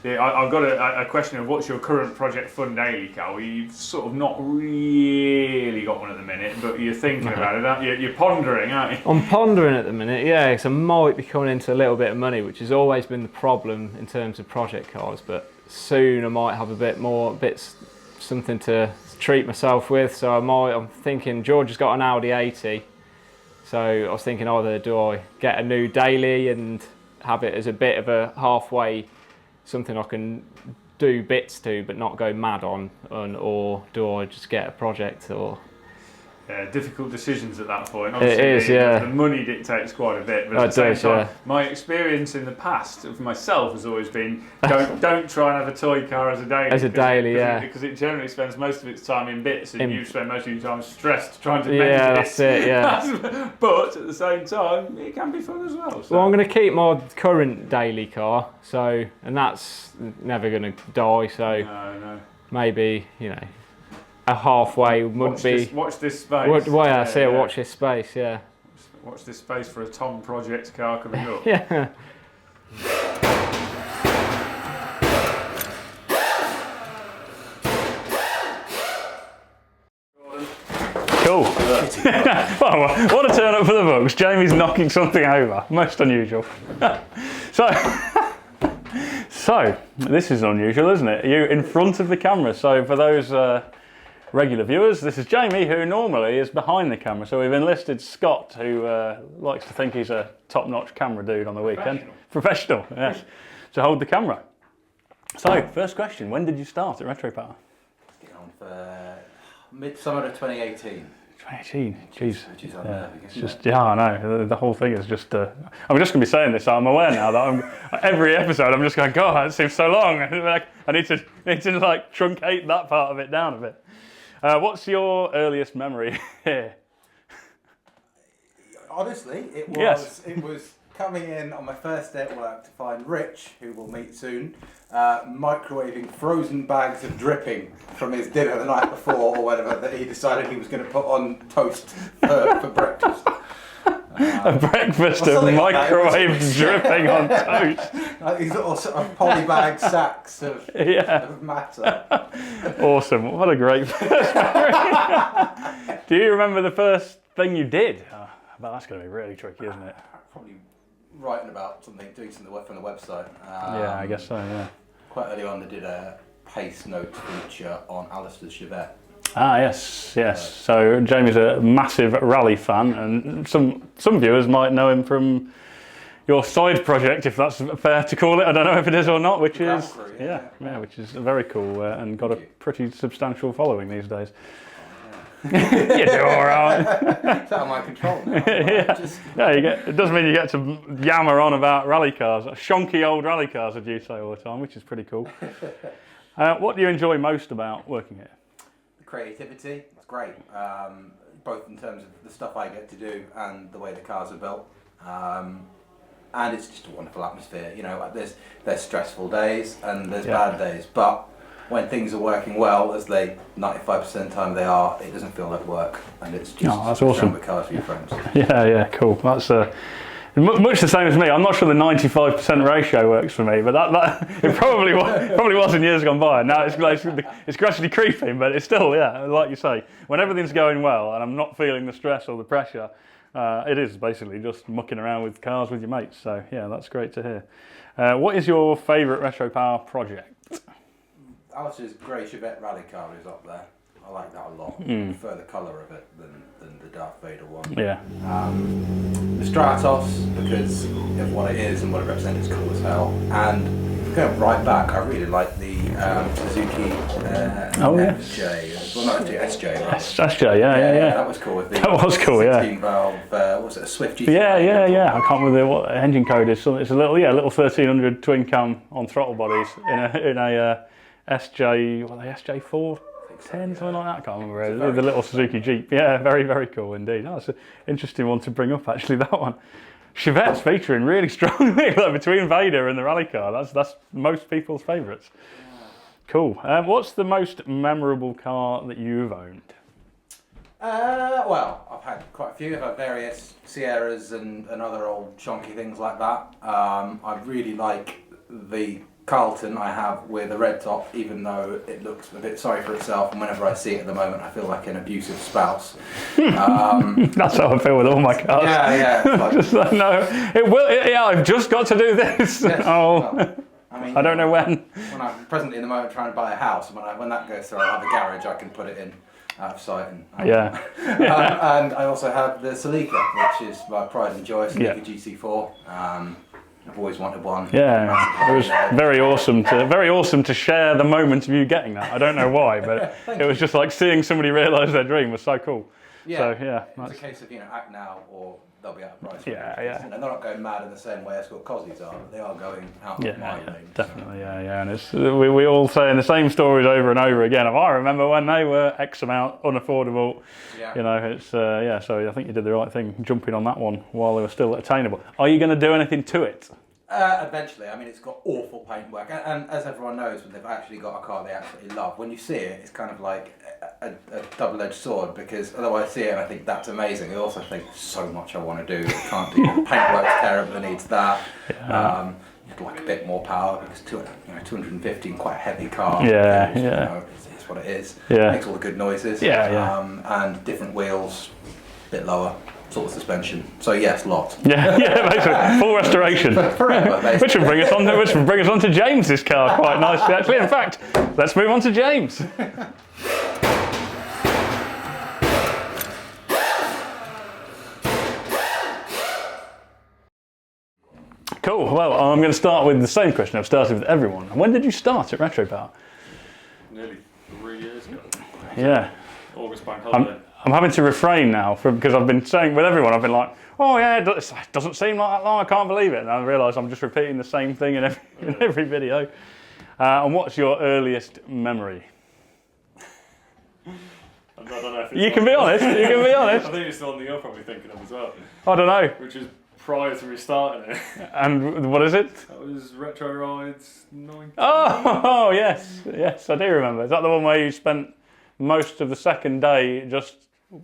got a question of what's your current project fund daily, Cal? You've sort of not really got one at the minute, but you're thinking about it, aren't you? You're pondering, aren't you? I'm pondering at the minute, because I might be coming into a little bit of money, which has always been the problem in terms of project cars, but soon I might have a bit something to treat myself with, so I'm thinking George has got an Audi 80. So I was thinking either do I get a new daily and have it as a bit of a halfway, something I can do bits to but not go mad on, or do I just get a project or... difficult decitions at that point. Obviously, it is, the money dictates quite a bit, but at the same time, my experience in the past of myself has always been don't try and have a toy car as a daily. Because it generally spends most of its time in bits, and you spend most of your time stressed trying to mend it. That's it. But at the same time, it can be fun as well. So. Well, I'm going to keep my current daily car, and that's never going to die. So no. maybe a halfway wouldn't be. Watch this space. Watch this space. Yeah. Watch this space for a Tom project car coming up. Yeah. Cool. Well, what a turn up for the books. Jamie's knocking something over. Most unusual. So, this is unusual, isn't it? You in front of the camera. So for those regular viewers, this is Jamie, who normally is behind the camera. So we've enlisted Scott, who likes to think he's a top-notch camera dude on the weekend. Professional, yes. To hold the camera. So, first question, when did you start at Retropower? Get on for midsummer of 2018. 2018, jeez. Which is Yeah, unnerving, it's isn't just, yeah, I know. The whole thing is just. I'm just going to be saying this. So I'm aware now that every episode I'm just going, God, it seems so long. Like, I need to like truncate that part of it down a bit. What's your earliest memory here? Honestly, it was coming in on my first day at work to find Rich, who we'll meet soon, microwaving frozen bags of dripping from his dinner the night before or whatever that he decided he was going to put on toast for breakfast. A breakfast of microwave dripping on toast. Like these little sort of polybag sacks of matter. Awesome. What a great first memory. Do you remember the first thing you did? Oh, but that's going to be really tricky, isn't it? Probably writing about something, doing something from the website. Yeah, I guess so, yeah. Quite early on, they did a pace note feature on Alistair's Chevette. Ah, yes. So Jamie's a massive rally fan, and some viewers might know him from your side project, if that's fair to call it. I don't know if it is or not, which is Crew, which is very cool and got a pretty substantial following these days. You do all right. It's out of my control now. It does mean you get to yammer on about rally cars, shonky old rally cars, as you say all the time, which is pretty cool. What do you enjoy most about working here? The creativity, it's great. Both in terms of the stuff I get to do and the way the cars are built. And it's just a wonderful atmosphere. You know, there's stressful days and there's bad days, but when things are working well, as they 95% of the time they are, it doesn't feel like work, and it's just that's awesome. with cars for your friends. Yeah, cool. That's much the same as me. I'm not sure the 95% ratio works for me, but that it probably was in years gone by. Now it's gradually creeping, but it's still, like you say, when everything's going well and I'm not feeling the stress or the pressure, it is basically just mucking around with cars with your mates. So yeah, that's great to hear. What is your favourite Retropower project? Alice's grey Chevette rally car is up there. I like that a lot. I prefer the colour of it than the Darth Vader one. Yeah. The Stratos, because of what it is and what it represents, is cool as hell. And going right back, I really like the Suzuki FJ. Well, not FJ, SJ. Right? SJ, yeah. That was cool. That was cool, 16 valve, was it a Swift GT? Yeah. I can't remember what the engine code is. It's a little 1300 twin cam on throttle bodies in a SJ, what are they, SJ4? 10, something like that, I can't remember. The little Suzuki Jeep. Yeah, very, very cool indeed. That's an interesting one to bring up, actually, that one. Chevette's featuring really strongly between Vader and the rally car. That's most people's favourites. Cool. What's the most memorable car that you've owned? Well, I've had quite a few. I've had various Sierras and other old chonky things like that. I really like the Carlton I have with a red top, even though it looks a bit sorry for itself, and whenever I see it at the moment I feel like an abusive spouse. That's how I feel with all my cars. Yeah. Just like, no, it will. I've just got to do this. Yes, well, I mean, I don't know when. When I'm presently in the moment trying to buy a house, when that goes through, I have a garage I can put it in out of sight. And and I also have the Celica, which is my pride and joy, Celica GC4. I've always wanted one. Yeah, it was very awesome to share the moment of you getting that. I don't know why, but it was just like seeing somebody realise their dream was so cool. Yeah, so it's a case of act now or they'll be out of price. Yeah. And they're not going mad in the same way Escort Coslies are, but they are going out of my range. Definitely, And it's we all saying the same stories over and over again. I remember when they were X amount unaffordable. Yeah. It's So I think you did the right thing jumping on that one while they were still attainable. Are you going to do anything to it? Eventually. I mean, it's got awful paintwork, and as everyone knows, when they've actually got a car they absolutely love, when you see it, it's kind of like a double-edged sword, because although I see it and I think that's amazing, I also think so much I want to do. I can't do it. Paintwork's terrible, it needs that. You'd like a bit more power, because 250 quite a heavy car. It's what it is. Yeah. Makes all the good noises. And different wheels, a bit lower, sort of suspension. So yes, lot. Yeah, basically full restoration. Forever, basically. Which will bring us on to James's car quite nicely, actually. In fact, let's move on to James. Cool. Well, I'm going to start with the same question I've started with everyone. When did you start at Retropower? Nearly 3 years ago. Yeah. August bank holiday. I'm having to refrain now because I've been saying with everyone, I've been like, oh yeah, it doesn't seem like that long, I can't believe it. And I realise I'm just repeating the same thing in every video. And what's your earliest memory? I don't know if it's You can be honest, you can be honest. I think it's the one that you're probably thinking of as well. I don't know. Which is prior to me starting it. And what is it? That was Retro Rides 19. Oh, yes, I do remember. Is that the one where you spent most of the second day just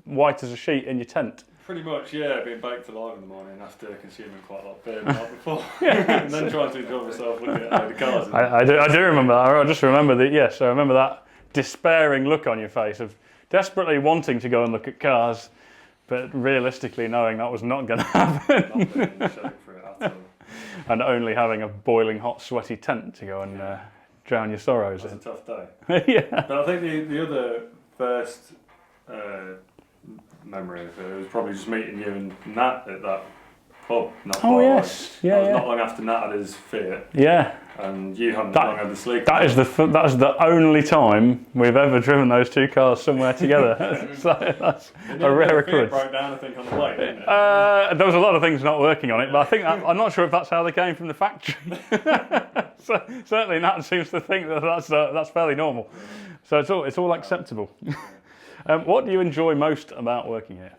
white as a sheet in your tent? Pretty much, yeah, being baked alive in the morning after consuming quite a lot of beer the night before. And then trying to enjoy myself looking at the cars. I do remember that. I just remember that, yes, I remember that despairing look on your face of desperately wanting to go and look at cars, but realistically knowing that was not going to happen. Not being in shape for it at all. And only having a boiling hot sweaty tent to go and drown your sorrows It was in. a tough day. Yeah. But I think the other first memory of it was probably just meeting you and Nat at that pub. Not Oh, far away. yes. Yeah, That was yeah. not long after Nat had his Fiat, Yeah. and you hadn't That- long had the sleek. That is the only time we've ever driven those two cars somewhere together. So that's a rare Fiat occurrence. broke down, I think, on the way, didn't it? There was a lot of things not working on it, but I think I'm not sure if that's how they came from the factory. So, certainly, Nat seems to think that that's fairly normal. So it's all acceptable. What do you enjoy most about working here?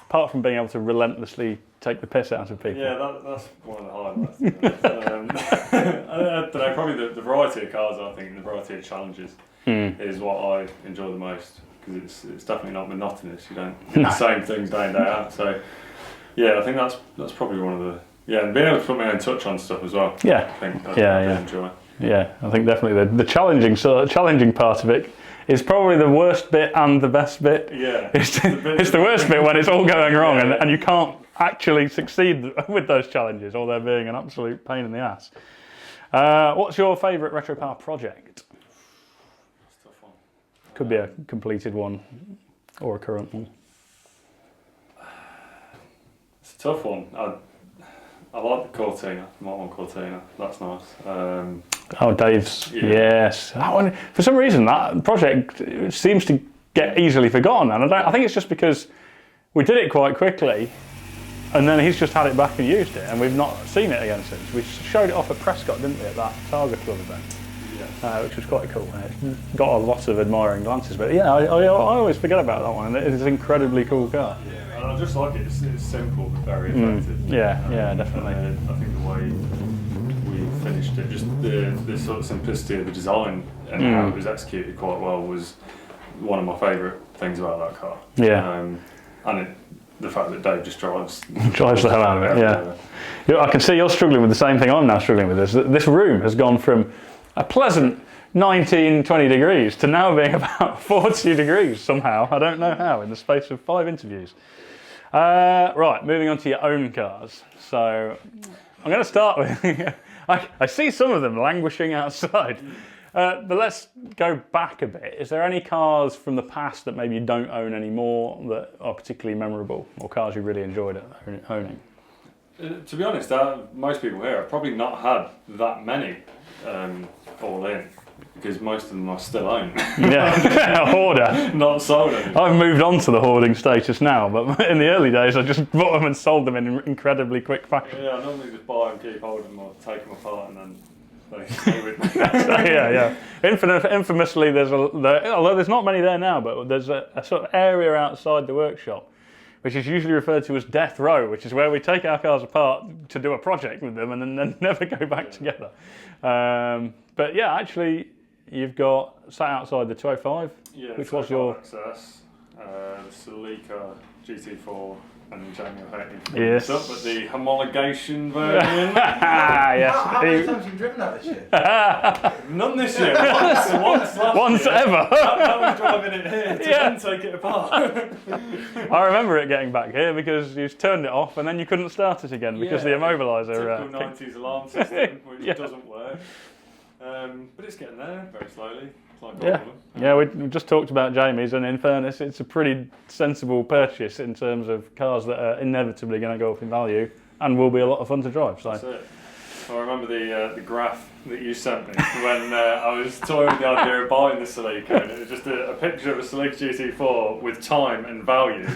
Apart from being able to relentlessly take the piss out of people. Yeah, that's one of the highlights. I don't know, probably the variety of cars, I think, the variety of challenges is what I enjoy the most, because it's definitely not monotonous. You don't do the same things day in, day out. So, yeah, I think that's probably one of the... Yeah, and being able to put my own touch on stuff as well. Yeah. I think I Yeah. enjoy. Yeah, I think definitely the challenging part of it is probably the worst bit and the best bit. Yeah. It's the worst bit when it's all going wrong and you can't actually succeed with those challenges, or they're being an absolute pain in the ass. What's your favourite Retropower project? That's a tough one. Could be a completed one or a current one. It's a tough one. I like the Cortina, the Mark 1 Cortina. That's nice. Oh, Dave's. Yeah. Yes. That one, for some reason, that project seems to get easily forgotten. And I think it's just because we did it quite quickly and then he's just had it back and used it and we've not seen it again since. We showed it off at Prescott, didn't we, at that Targa Club event, which was quite cool. It got a lot of admiring glances. But yeah, I always forget about that one. It's an incredibly cool car. Yeah, and I just like it. It's simple but very effective. Yeah, definitely. I think the way we finished it, just the sort of simplicity of the design and how it was executed quite well was one of my favourite things about that car. Yeah. And the fact that Dave just drives the hell out of it, yeah. I can see you're struggling with the same thing I'm now struggling with. This room has gone from a pleasant 19, 20 degrees to now being about 40 degrees somehow. I don't know how, in the space of 5 interviews. Right, moving on to your own cars. So I'm going to start with, I see some of them languishing outside. But let's go back a bit. Is there any cars from the past that maybe you don't own anymore that are particularly memorable, or cars you really enjoyed owning? To be honest, most people here have probably not had that many all in, because most of them I still own. Yeah, a hoarder. Not sold any. I've moved on to the hoarding status now, but in the early days I just bought them and sold them in incredibly quick fashion. Yeah, I normally just buy them, keep holding them, or take them apart and then they stay with me. Yeah. Infamously, although there's not many there now, but there's a sort of area outside the workshop, which is usually referred to as death row, which is where we take our cars apart to do a project with them and then never go back together. But yeah, actually, you've got sat outside the 205, Yeah, which was your... XS, the Celica GT4 And Jamie will hate Yes. this up, but the homologation version. Yes. How many times have you driven that this year? None this year. Once last Once year. ever. I was driving it here to then take it apart. I remember it getting back here because you turned it off and then you couldn't start it again because the immobiliser. Typical 90s alarm system, which doesn't work. But it's getting there very slowly. Like Yeah, yeah. We just talked about Jamie's, and in fairness, it's a pretty sensible purchase in terms of cars that are inevitably going to go up in value and will be a lot of fun to drive. So. That's it. I remember the graph that you sent me when I was toying with the idea of buying the Celica, and it was just a picture of a Celica GT4 with time and value.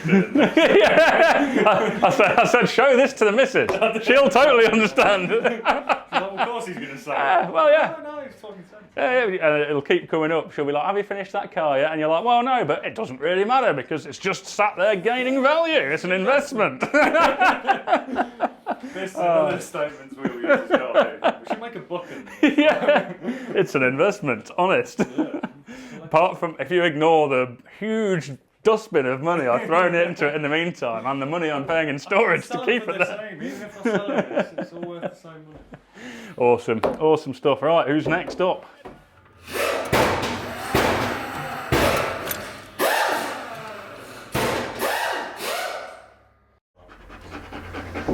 Yeah. I said, show this to the missus. She'll totally understand. Of course he's going to say. Well, yeah. No, he's talking sense. And it'll keep coming up. She'll be like, have you finished that car yet? And you're like, well, no, but it doesn't really matter because it's just sat there gaining value. It's an investment. This is another statement we'll use as well. We should make a book in this. Yeah, it's an investment, honest. Yeah. Apart from, if you ignore the huge dustbin of money I've thrown into it in the meantime and the money I'm paying in storage to keep it there. Same. Even if I sell it, it's all worth the same money. Awesome, awesome stuff. Right, who's next up?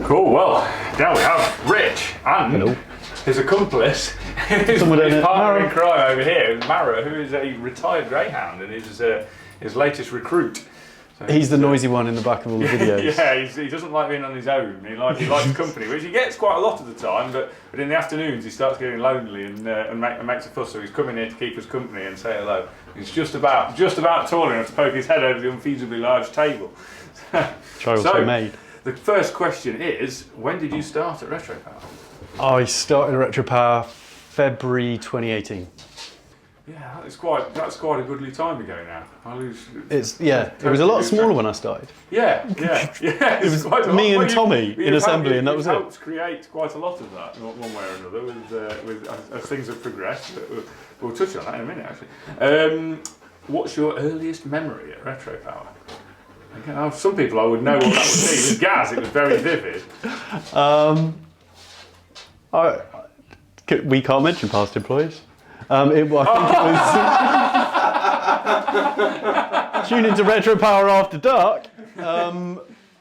Cool, well, now we have Rich and his accomplice, his partner in crime over here, Mara, who is a retired greyhound and is his latest recruit. So he's the noisy one in the back of all the videos. Yeah, he doesn't like being on his own. He likes company, which he gets quite a lot of the time. But in the afternoons, he starts getting lonely and makes a fuss. So he's coming here to keep us company and say hello. He's just about tall enough to poke his head over the unfeasibly large table. Trials were made. The first question is, when did you start at Retropower? I started Retropower February 2018. Yeah, that's quite a goodly time ago now. It was a lot smaller when I started. Yeah. It was quite me and Tommy in assembly, and that was it. Helped create quite a lot of that, one way or another, as things have progressed. But we'll touch on that in a minute, actually. What's your earliest memory at Retropower? Okay, some people I would know what that would be. With Gaz, it was very vivid. We can't mention past employees. I think it was tune into Retropower after dark. I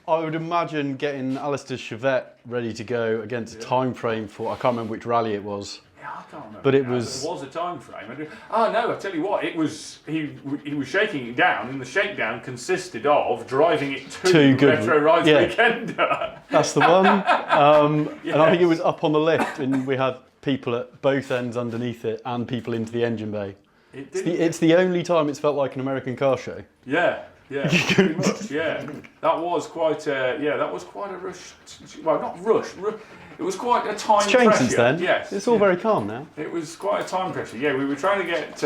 would imagine getting Alistair's Chevette ready to go against a time frame for, I can't remember which rally it was. Yeah, I can't remember. But there was a time frame. Oh no! I tell you what, it was he was shaking it down, and the shakedown consisted of driving it to Retro Rides Weekender. That's the one. And I think it was up on the lift, and we had people at both ends underneath it, and people into the engine bay. It's the only time it's felt like an American car show. Yeah, pretty much. Yeah, that was quite a rush. Well, not rush. It was quite a time pressure. It's changed since then. Yes. It's all very calm now. It was quite a time pressure. Yeah, we were trying to get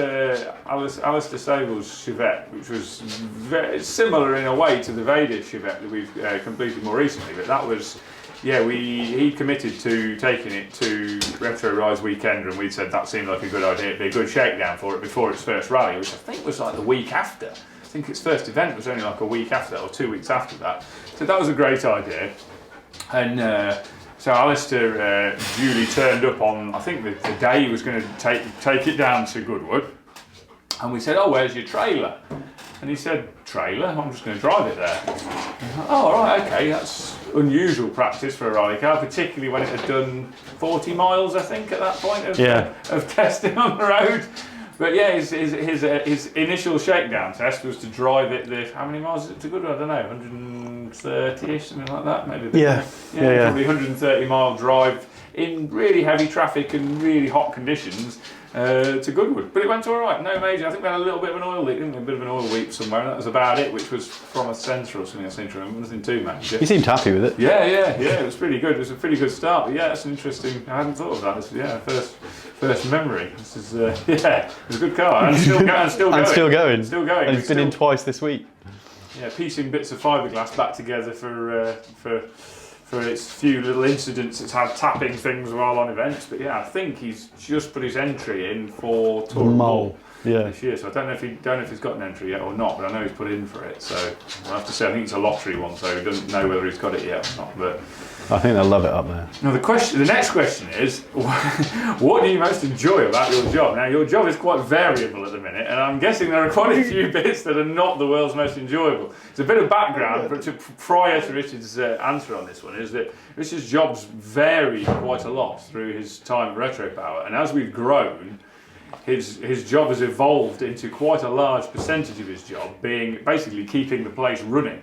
Alistair Sable's Chevette, which was very similar in a way to the Vader Chevette that we've completed more recently. But that was, he committed to taking it to Retro Rise Weekender, and we said that seemed like a good idea. It'd be a good shakedown for it before its first rally, which I think was like the week after. I think its first event was only like a week after that, or 2 weeks after that. So that was a great idea. And so Alistair duly turned up on, I think the day he was going to take it down to Goodwood. And we said, oh, where's your trailer? And he said, trailer? I'm just going to drive it there. Oh, all right, okay, that's unusual practice for a rally car, particularly when it had done 40 miles, I think, at that point of testing on the road. But yeah, his initial shakedown test was to drive it how many miles is it to Goodwood? I don't know, 130-ish, something like that, maybe. Probably 130 mile drive in really heavy traffic and really hot conditions to Goodwood. But it went all right, no major. I think we had a little bit of an oil leak, didn't we? A bit of an oil leak somewhere, and that was about it, which was from a sensor or something, I seem to remember. Nothing too major. You seemed happy with it. Yeah, it was pretty good. It was a pretty good start. But yeah, that's an interesting, I hadn't thought of that. First memory. This is, it was a good car. And still going. Still going. And it's been in twice this week. Yeah, piecing bits of fiberglass back together for its few little incidents it's had tapping things while on events. But yeah, I think he's just put his entry in for Tour Mole. this year. So I don't know if he's got an entry yet or not, but I know he's put in for it. So I have to say, I think it's a lottery one, so he doesn't know whether he's got it yet or not. But I think they'll love it up there. now the next question is, what do you most enjoy about your job? Now your job is quite variable at the minute, and I'm guessing there are quite a few bits that are not the world's most enjoyable. It's a bit of background, but prior to Richard's answer on this one, is that Richard's jobs varied quite a lot through his time at Retropower, and as we've grown, his job has evolved into quite a large percentage of his job being basically keeping the place running,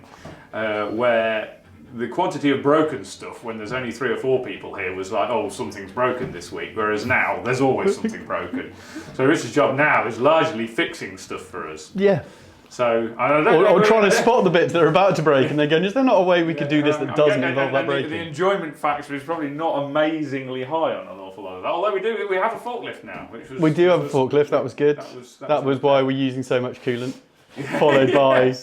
where the quantity of broken stuff when there's only 3 or 4 people here was like, oh, something's broken this week, whereas now there's always something broken. So Richard's job now is largely fixing stuff for us. Yeah. So or trying to spot the bits that are about to break and then going, is there not a way we could do this that doesn't involve that breaking? The enjoyment factor is probably not amazingly high on an awful lot of that. Although we have a forklift now, we do have a forklift. That was good. That was why we're using so much coolant, followed by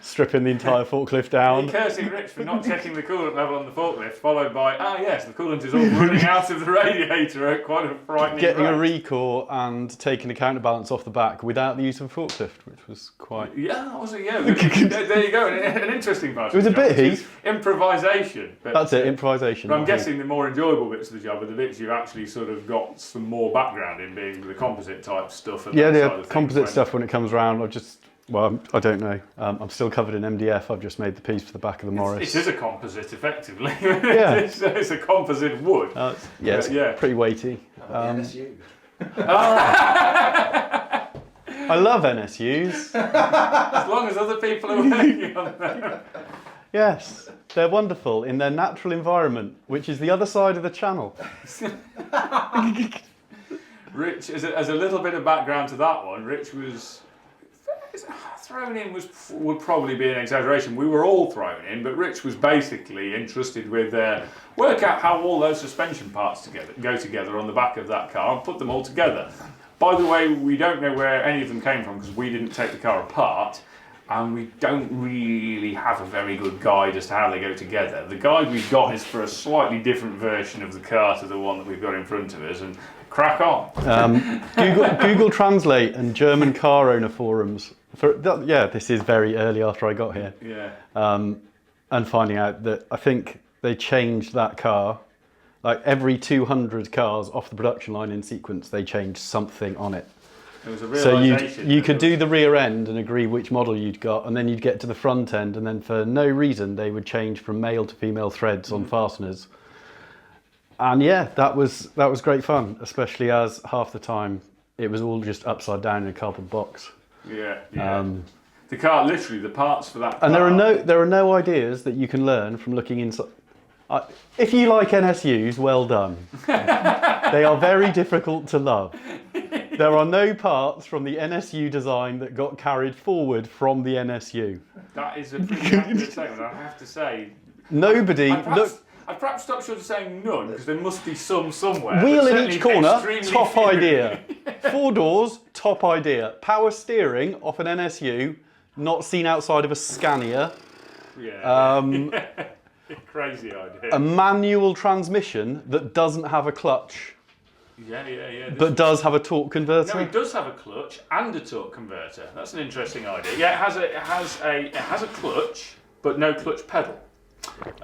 stripping the entire forklift down. Cursing Rich for not checking the coolant level on the forklift, followed by, yes, the coolant is all running out of the radiator at quite a frightening Getting rate. a recore and taking a counterbalance off the back without the use of a forklift, which was quite... Yeah, was it? Yeah, there you go, an interesting part. It was a bit heat. Improvisation. But, that's it, improvisation. But I'm guessing the more enjoyable bits of the job are the bits you've actually sort of got some more background in, being the composite type stuff. And the composite stuff when it comes around, I don't know. I'm still covered in MDF. I've just made the piece for the back of the Morris. It is a composite, effectively. Yeah. it's a composite wood. It's pretty weighty. NSU. I love NSUs. As long as other people are working on them. Yes, they're wonderful in their natural environment, which is the other side of the channel. Rich, as a little bit of background to that one, Rich was... thrown in would probably be an exaggeration. We were all thrown in, but Rich was basically entrusted with work out how all those suspension parts go together on the back of that car and put them all together. By the way, we don't know where any of them came from because we didn't take the car apart, and we don't really have a very good guide as to how they go together. The guide we've got is for a slightly different version of the car to the one that we've got in front of us, and crack on. Google Translate and German car owner forums. This is very early after I got here. Yeah. And finding out that I think they changed that car, like every 200 cars off the production line in sequence, they changed something on it. It was a realisation. So you could do the rear end and agree which model you'd got, and then you'd get to the front end, and then for no reason they would change from male to female threads on fasteners. And that was great fun, especially as half the time it was all just upside down in a cardboard box. Yeah. The car, literally, the parts for that car. And there are no ideas that you can learn from looking inside. If you like NSUs, well done. They are very difficult to love. There are no parts from the NSU design that got carried forward from the NSU. That is a pretty accurate statement, I have to say. Nobody... I'd perhaps stop short of saying none, because there must be some somewhere. Wheel in each corner, top few. idea. 4 doors, top idea. Power steering off an NSU, not seen outside of a Scania. Yeah. Crazy idea. A manual transmission that doesn't have a clutch. Yeah. But does have a torque converter. No, it does have a clutch and a torque converter. That's an interesting idea. Yeah, it has a clutch, but no clutch pedal.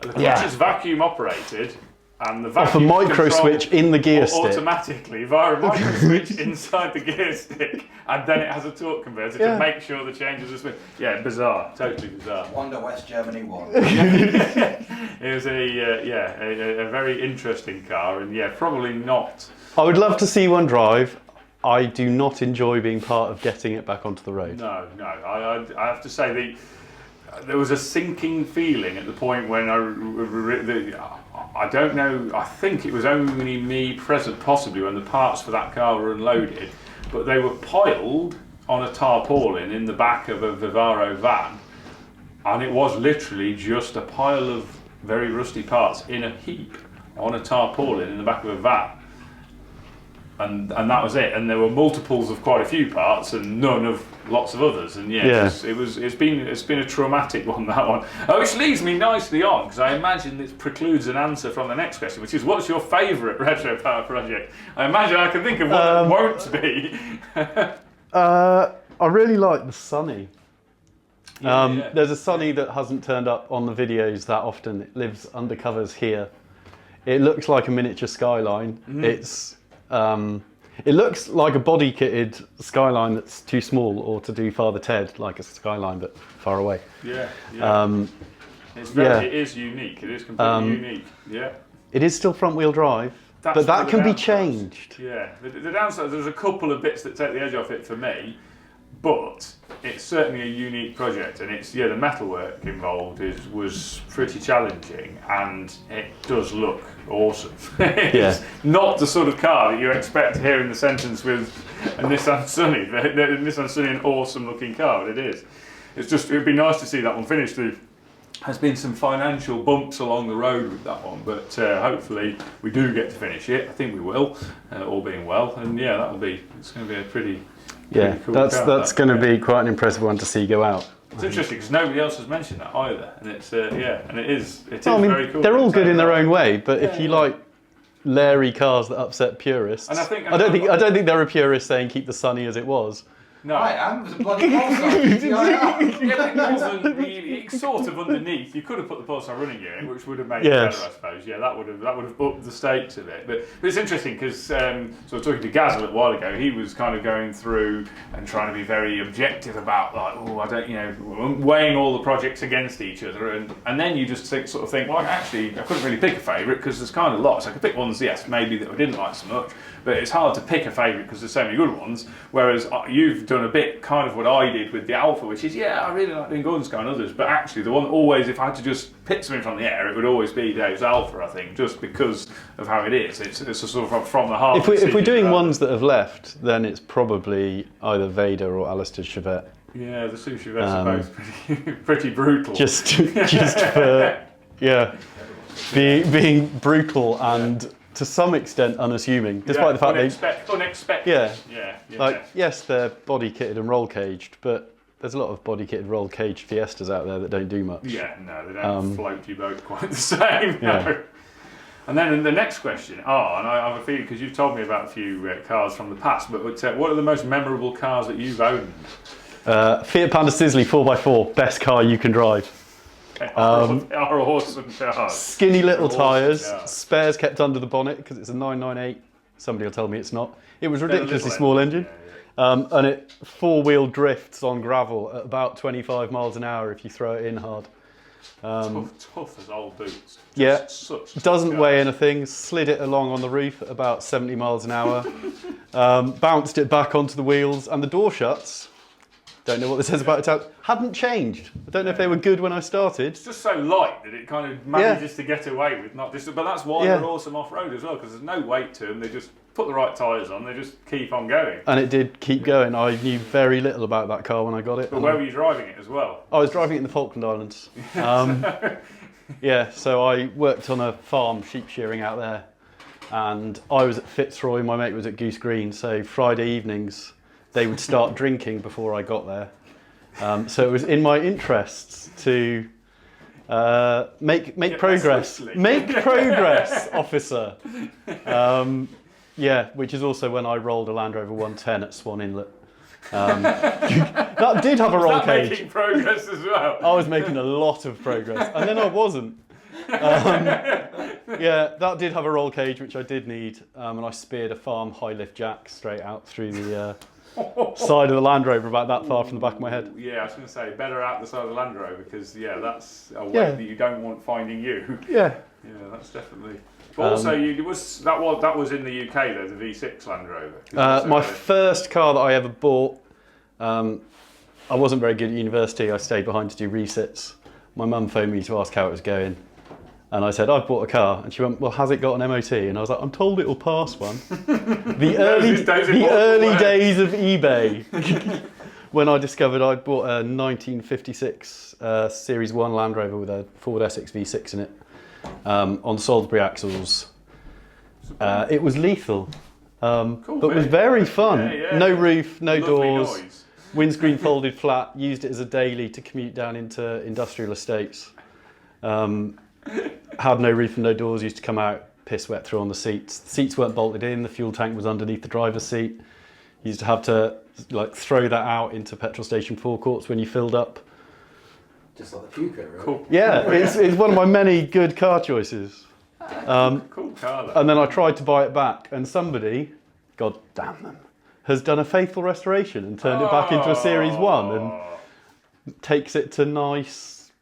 The clutch is vacuum operated, and the vacuum off a micro switch in the gear stick. Automatically via a micro switch inside the gear stick, and then it has a torque converter to make sure the changes are smooth. Yeah, bizarre, totally bizarre. Wonder West Germany 1. It was a very interesting car, and probably not. I would love to see one drive. I do not enjoy being part of getting it back onto the road. No. I have to say there was a sinking feeling at the point when I don't know, I think it was only me present possibly when the parts for that car were unloaded, but they were piled on a tarpaulin in the back of a Vivaro van, and it was literally just a pile of very rusty parts in a heap on a tarpaulin in the back of a van. And that was it. And there were multiples of quite a few parts, and none of lots of others. And it's been a traumatic one, that one. Which leads me nicely on, because I imagine this precludes an answer from the next question, which is, what's your favourite Retropower project? I imagine I can think of one that won't be. I really like the Sunny. Yeah. There's a Sunny that hasn't turned up on the videos that often. It lives under covers here. It looks like a miniature Skyline. It's it looks like a body kitted Skyline that's too small, or to do Father Ted, like a Skyline but far away. Yeah. It is unique. It is completely unique. Yeah. It is still front wheel drive, That's but that one of can the be downsides. changed. Yeah, the downside, there's a couple of bits that take the edge off it for me, but it's certainly a unique project, and it's, the metalwork involved was pretty challenging, and it does look awesome. It's not the sort of car that you expect to hear in the sentence with a Nissan Sunny. The Nissan Sunny, an awesome looking car, but it is. It's just, it'd be nice to see that one finished. Has been some financial bumps along the road with that one, but hopefully we do get to finish it. I think we will, all being well, and it's going to be a pretty cool car, that's going to be quite an impressive one to see go out. It's interesting because nobody else has mentioned that either, and it's and it is very cool. They're all good in their own way, but if you like Larry cars that upset purists, And I don't think they're a purist saying keep the Sunny as it was. No. I am. It was a bloody Pulsar. Yeah, but it wasn't really. It's sort of underneath. You could have put the Pulsar running gear in, which would have made it better, I suppose. Yeah, that would have upped the stakes a bit. But it's interesting because so I was talking to Gaz a little while ago. He was kind of going through and trying to be very objective about weighing all the projects against each other, and then you just think, well, actually, I couldn't really pick a favourite because there's kind of lots. I could pick ones, yes, maybe that I didn't like so much, but it's hard to pick a favourite because there's so many good ones. Whereas you've done a bit kind of what I did with the Alpha, which is, I really like doing Gunscar and others, but actually the one that always, if I had to just pick something from the air, it would always be Dave's Alpha, I think, just because of how it is. It's a sort of from the heart. If we're doing ones that have left, then it's probably either Vader or Alistair's Chevette. Yeah, the two Chevettes are both pretty brutal. Just for being brutal and to some extent unassuming, despite the fact unexpected. Yes, they're body kitted and roll caged, but there's a lot of body kitted roll caged Fiestas out there that don't do much. Yeah, no, they don't float your boat quite the same. No. And then the next question, and I have a feeling because you've told me about a few cars from the past, but what are the most memorable cars that you've owned? Fiat Panda Sisley 4x4, best car you can drive. Are awesome cars. Skinny little tyres, spares kept under the bonnet because it's a 998. Somebody will tell me it's not. It was ridiculously small engine. And it four-wheel drifts on gravel at about 25 miles an hour if you throw it in hard. Tough as old boots. Doesn't weigh anything. Slid it along on the roof at about 70 miles an hour. Bounced it back onto the wheels, and the door shuts. Don't know what this says about it. Hadn't changed. I don't know if they were good when I started. It's just so light that it kind of manages to get away with not just. But that's why they're awesome off road as well, because there's no weight to them. They just put the right tyres on. They just keep on going. And it did keep going. I knew very little about that car when I got it. But where were you driving it as well? I was driving it in the Falkland Islands. So I worked on a farm sheep shearing out there, and I was at Fitzroy. My mate was at Goose Green. So Friday evenings, they would start drinking before I got there. So it was in my interests to make progress. Make progress, officer. Which is also when I rolled a Land Rover 110 at Swan Inlet. That did have a roll cage. Making progress as well. I was making a lot of progress, and then I wasn't. That did have a roll cage, which I did need, and I speared a farm high lift jack straight out through the side of the Land Rover, about that far from the back of my head. Yeah, I was going to say, better out the side of the Land Rover, because that's a weight that you don't want finding you. Yeah, that's definitely. But also, that was in the UK though, the V6 Land Rover. My first car that I ever bought. I wasn't very good at university. I stayed behind to do resits. My mum phoned me to ask how it was going, and I said, I've bought a car, and she went, well, has it got an MOT? And I was like, I'm told it will pass one. The early days of eBay, when I discovered I'd bought a 1956 Series 1 Land Rover with a Ford Essex V6 in it, on Salisbury axles. It was lethal, but was very fun. No roof, no doors, windscreen folded flat, used it as a daily to commute down into industrial estates. Had no roof and no doors, used to come out piss wet through on the seats. The seats weren't bolted in, the fuel tank was underneath the driver's seat. You used to have to like throw that out into petrol station forecourts when you filled up. Just like the Puka, really. Cool. Yeah, it's one of my many good car choices. Cool car, though. And then I tried to buy it back, and somebody, God damn them, has done a faithful restoration and turned it back into a Series 1 and takes it to nice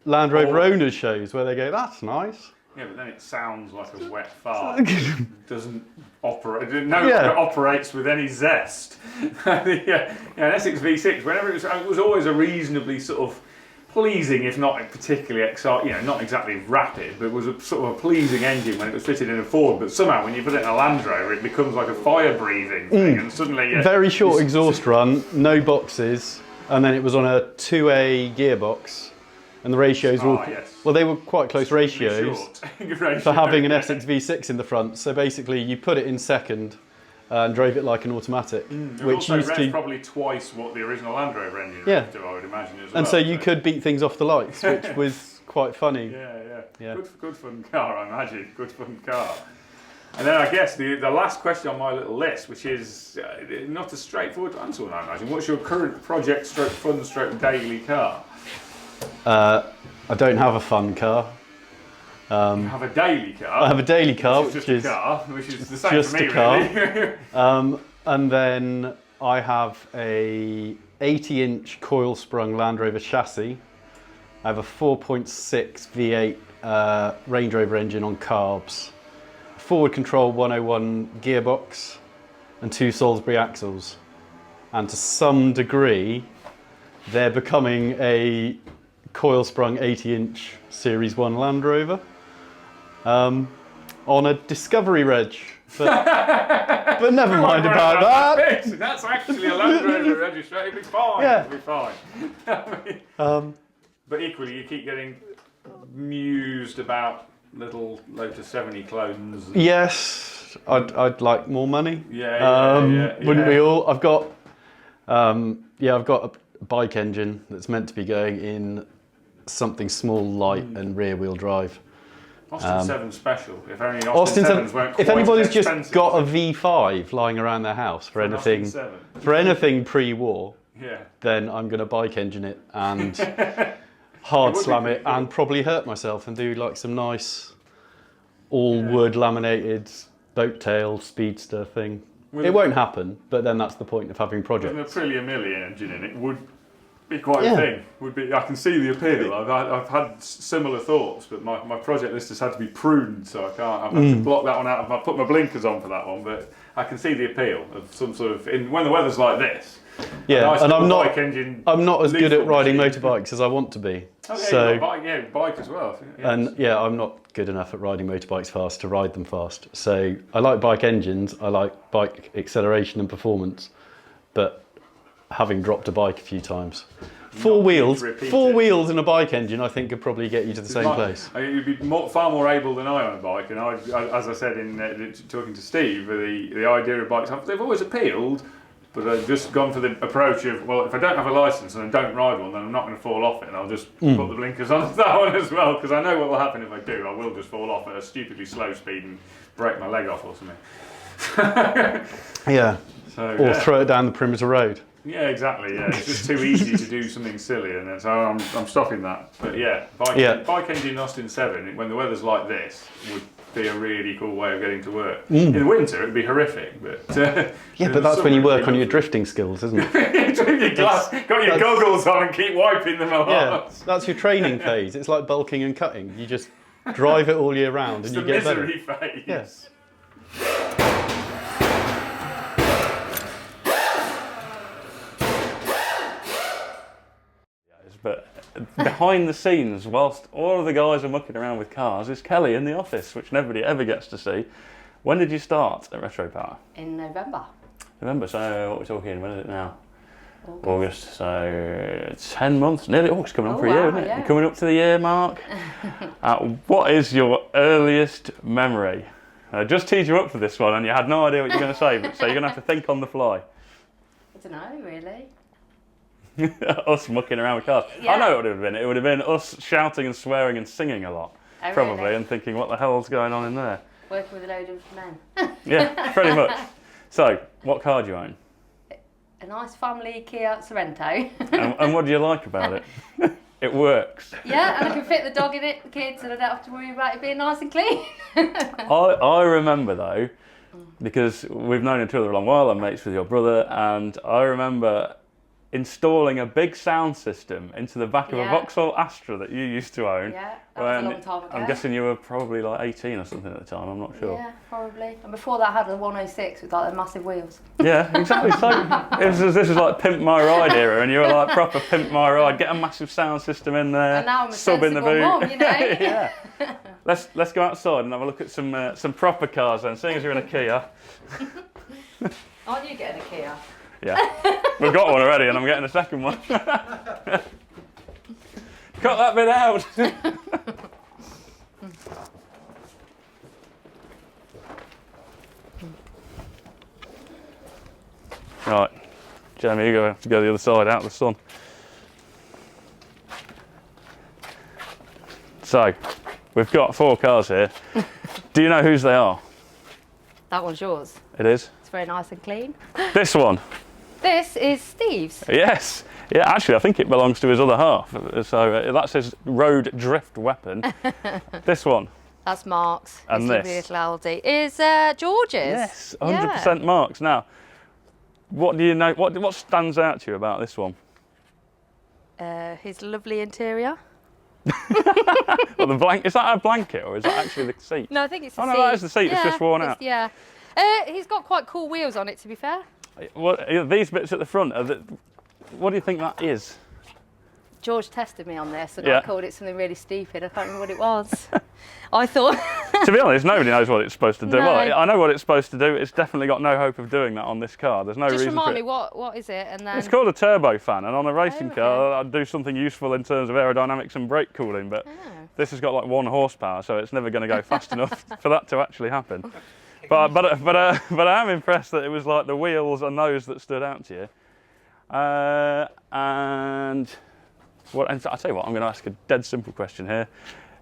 Land Rover owners shows where they go, that's nice. Yeah, but then it sounds like a wet fart. Doesn't operate. It operates with any zest. Yeah, an Essex V6. Whenever it was always a reasonably sort of pleasing, if not particularly exciting. Not exactly rapid, but it was a sort of a pleasing engine when it was fitted in a Ford. But somehow, when you put it in a Land Rover, it becomes like a fire-breathing thing, and suddenly very short exhaust run, no boxes, and then it was on a 2A gearbox. And the ratios were well, they were quite close ratios for having an Essex V6 in the front. So basically, you put it in second and drove it like an automatic, which used to probably twice what the original Land Rover engine would do, I would imagine as well. And so you could beat things off the lights, which was quite funny. Yeah. Good fun car, I imagine. Good fun car. And then I guess the last question on my little list, which is not a straightforward answer, I imagine. What's your current project, fun, daily car? I don't have a fun car. You have a daily car. I have a daily car, which is the same just for me, a car. really. And then I have a 80-inch coil-sprung Land Rover chassis. I have a 4.6 V8 Range Rover engine on carbs, forward control 101 gearbox, and 2 Salisbury axles. And to some degree, they're becoming a coil-sprung 80-inch Series 1 Land Rover on a Discovery reg. But never mind about that. That's actually a Land Rover registration. It'll be fine. Yeah. It'll be fine. But equally, you keep getting mused about little Lotus 70 clones. Yes, I'd like more money. Yeah. Wouldn't we all? I've got a bike engine that's meant to be going in something small, light, and rear-wheel drive. Austin 7 special. If only Austin 7s weren't quite if anybody's just expensive. got a V5 lying around their house for anything pre-war, then I'm going to bike engine it and hard slam it and probably hurt myself and do like some nice all wood laminated boat tail speedster thing. It won't happen, but then that's the point of having projects. With a Aprilia Millie engine in it would be quite a thing. I can see the appeal. I've had similar thoughts, but my project list has had to be pruned, so I can't. I've had to block that one out. I've put my blinkers on for that one, but I can see the appeal of some sort of when the weather's like this. Yeah, nice and I'm not as good at riding machine. motorbikes as I want to be. Oh, yeah, so bike as well. Yes. And I'm not good enough at riding motorbikes fast to ride them fast. So I like bike engines, I like bike acceleration and performance, but having dropped a bike a few times. Four wheels and a bike engine, I think, could probably get you to the same place. You'd be far more able than I on a bike, and as I said in talking to Steve, the idea of bikes, they've always appealed, but I've just gone for the approach of, well, if I don't have a licence and I don't ride one, then I'm not going to fall off it, and I'll just put the blinkers on that one as well, because I know what will happen if I do. I will just fall off at a stupidly slow speed and break my leg off or something. Or throw it down the perimeter road. Yeah, exactly. Yeah, it's just too easy to do something silly, and so I'm stopping that. But bike engine Austin 7 when the weather's like this would be a really cool way of getting to work. In the winter, it'd be horrific, but but that's when you work on your drifting skills, isn't it? Got your goggles on and keep wiping them a lot. Yeah, that's your training phase. It's like bulking and cutting. You just drive it all year round, and you get better. It's the misery phase. Yes. But behind the scenes, whilst all of the guys are mucking around with cars, is Kelly in the office, which nobody ever gets to see. When did you start at Retropower? In November. November, so what are we talking, when is it now? August, so 10 months, nearly, it's coming on for a year, isn't it? Yeah. You're coming up to the year mark. What is your earliest memory? I just teed you up for this one and you had no idea what you're going to say, but so you're going to have to think on the fly. I don't know, really. Us mucking around with cars. Yeah. I know what it would have been. It would have been us shouting and swearing and singing a lot, probably, really? and thinking, what the hell's going on in there? Working with a load of men. Yeah, pretty much. So, what car do you own? a nice family Kia Sorento. And what do you like about it? It works. Yeah, and I can fit the dog in it, the kids, and I don't have to worry about it being nice and clean. I remember though, because we've known each other a long while, I'm mates with your brother, and I remember installing a big sound system into the back of a Yeah. Vauxhall Astra that you used to own. Yeah, that was a long time ago. I'm guessing you were probably like 18 or something at the time, I'm not sure. Yeah, probably. And before that, I had a 106 with like the massive wheels. Yeah, exactly. So this is like Pimp My Ride era, and you were like proper Pimp My Ride. Get a massive sound system in there. And now I'm a sub in the sensible boot. mum, you know. Yeah. Let's go outside and have a look at some proper cars then. Seeing as you're in a Kia. Aren't you getting a Kia? Yeah, we've got one already, and I'm getting a second one. Cut that bit out. Right, Jamie, you have to go the other side, out of the sun. So, we've got 4 cars here. Do you know whose they are? That one's yours. It is. It's very nice and clean. This one. This is Steve's. Yes. Yeah, actually, I think it belongs to his other half. So that's his road drift weapon. This one. That's Mark's. And his lovely this? little Aldi. Is George's. Yes, 100% Marks. Now, what do you know? What stands out to you about this one? His lovely interior. Well, the is that a blanket or is that actually the seat? No, I think it's the Oh seat. no, that is the seat. It's just worn out. Yeah. He's got quite cool wheels on it, to be fair. What these bits at the front? What do you think that is? George tested me on this, and Yeah. I called it something really stupid. I can't remember what it was. I thought. To be honest, nobody knows what it's supposed to do. No. Well, I know what it's supposed to do. It's definitely got no hope of doing that on this car. There's no Just reason remind for me, it. what is it? And then. It's called a turbofan, and on a racing okay. car, I'd do something useful in terms of aerodynamics and brake cooling, but this has got like 1 horsepower, so it's never going to go fast enough for that to actually happen. But I am impressed that it was like the wheels and those that stood out to you. And I'll tell you what, I'm going to ask a dead simple question here.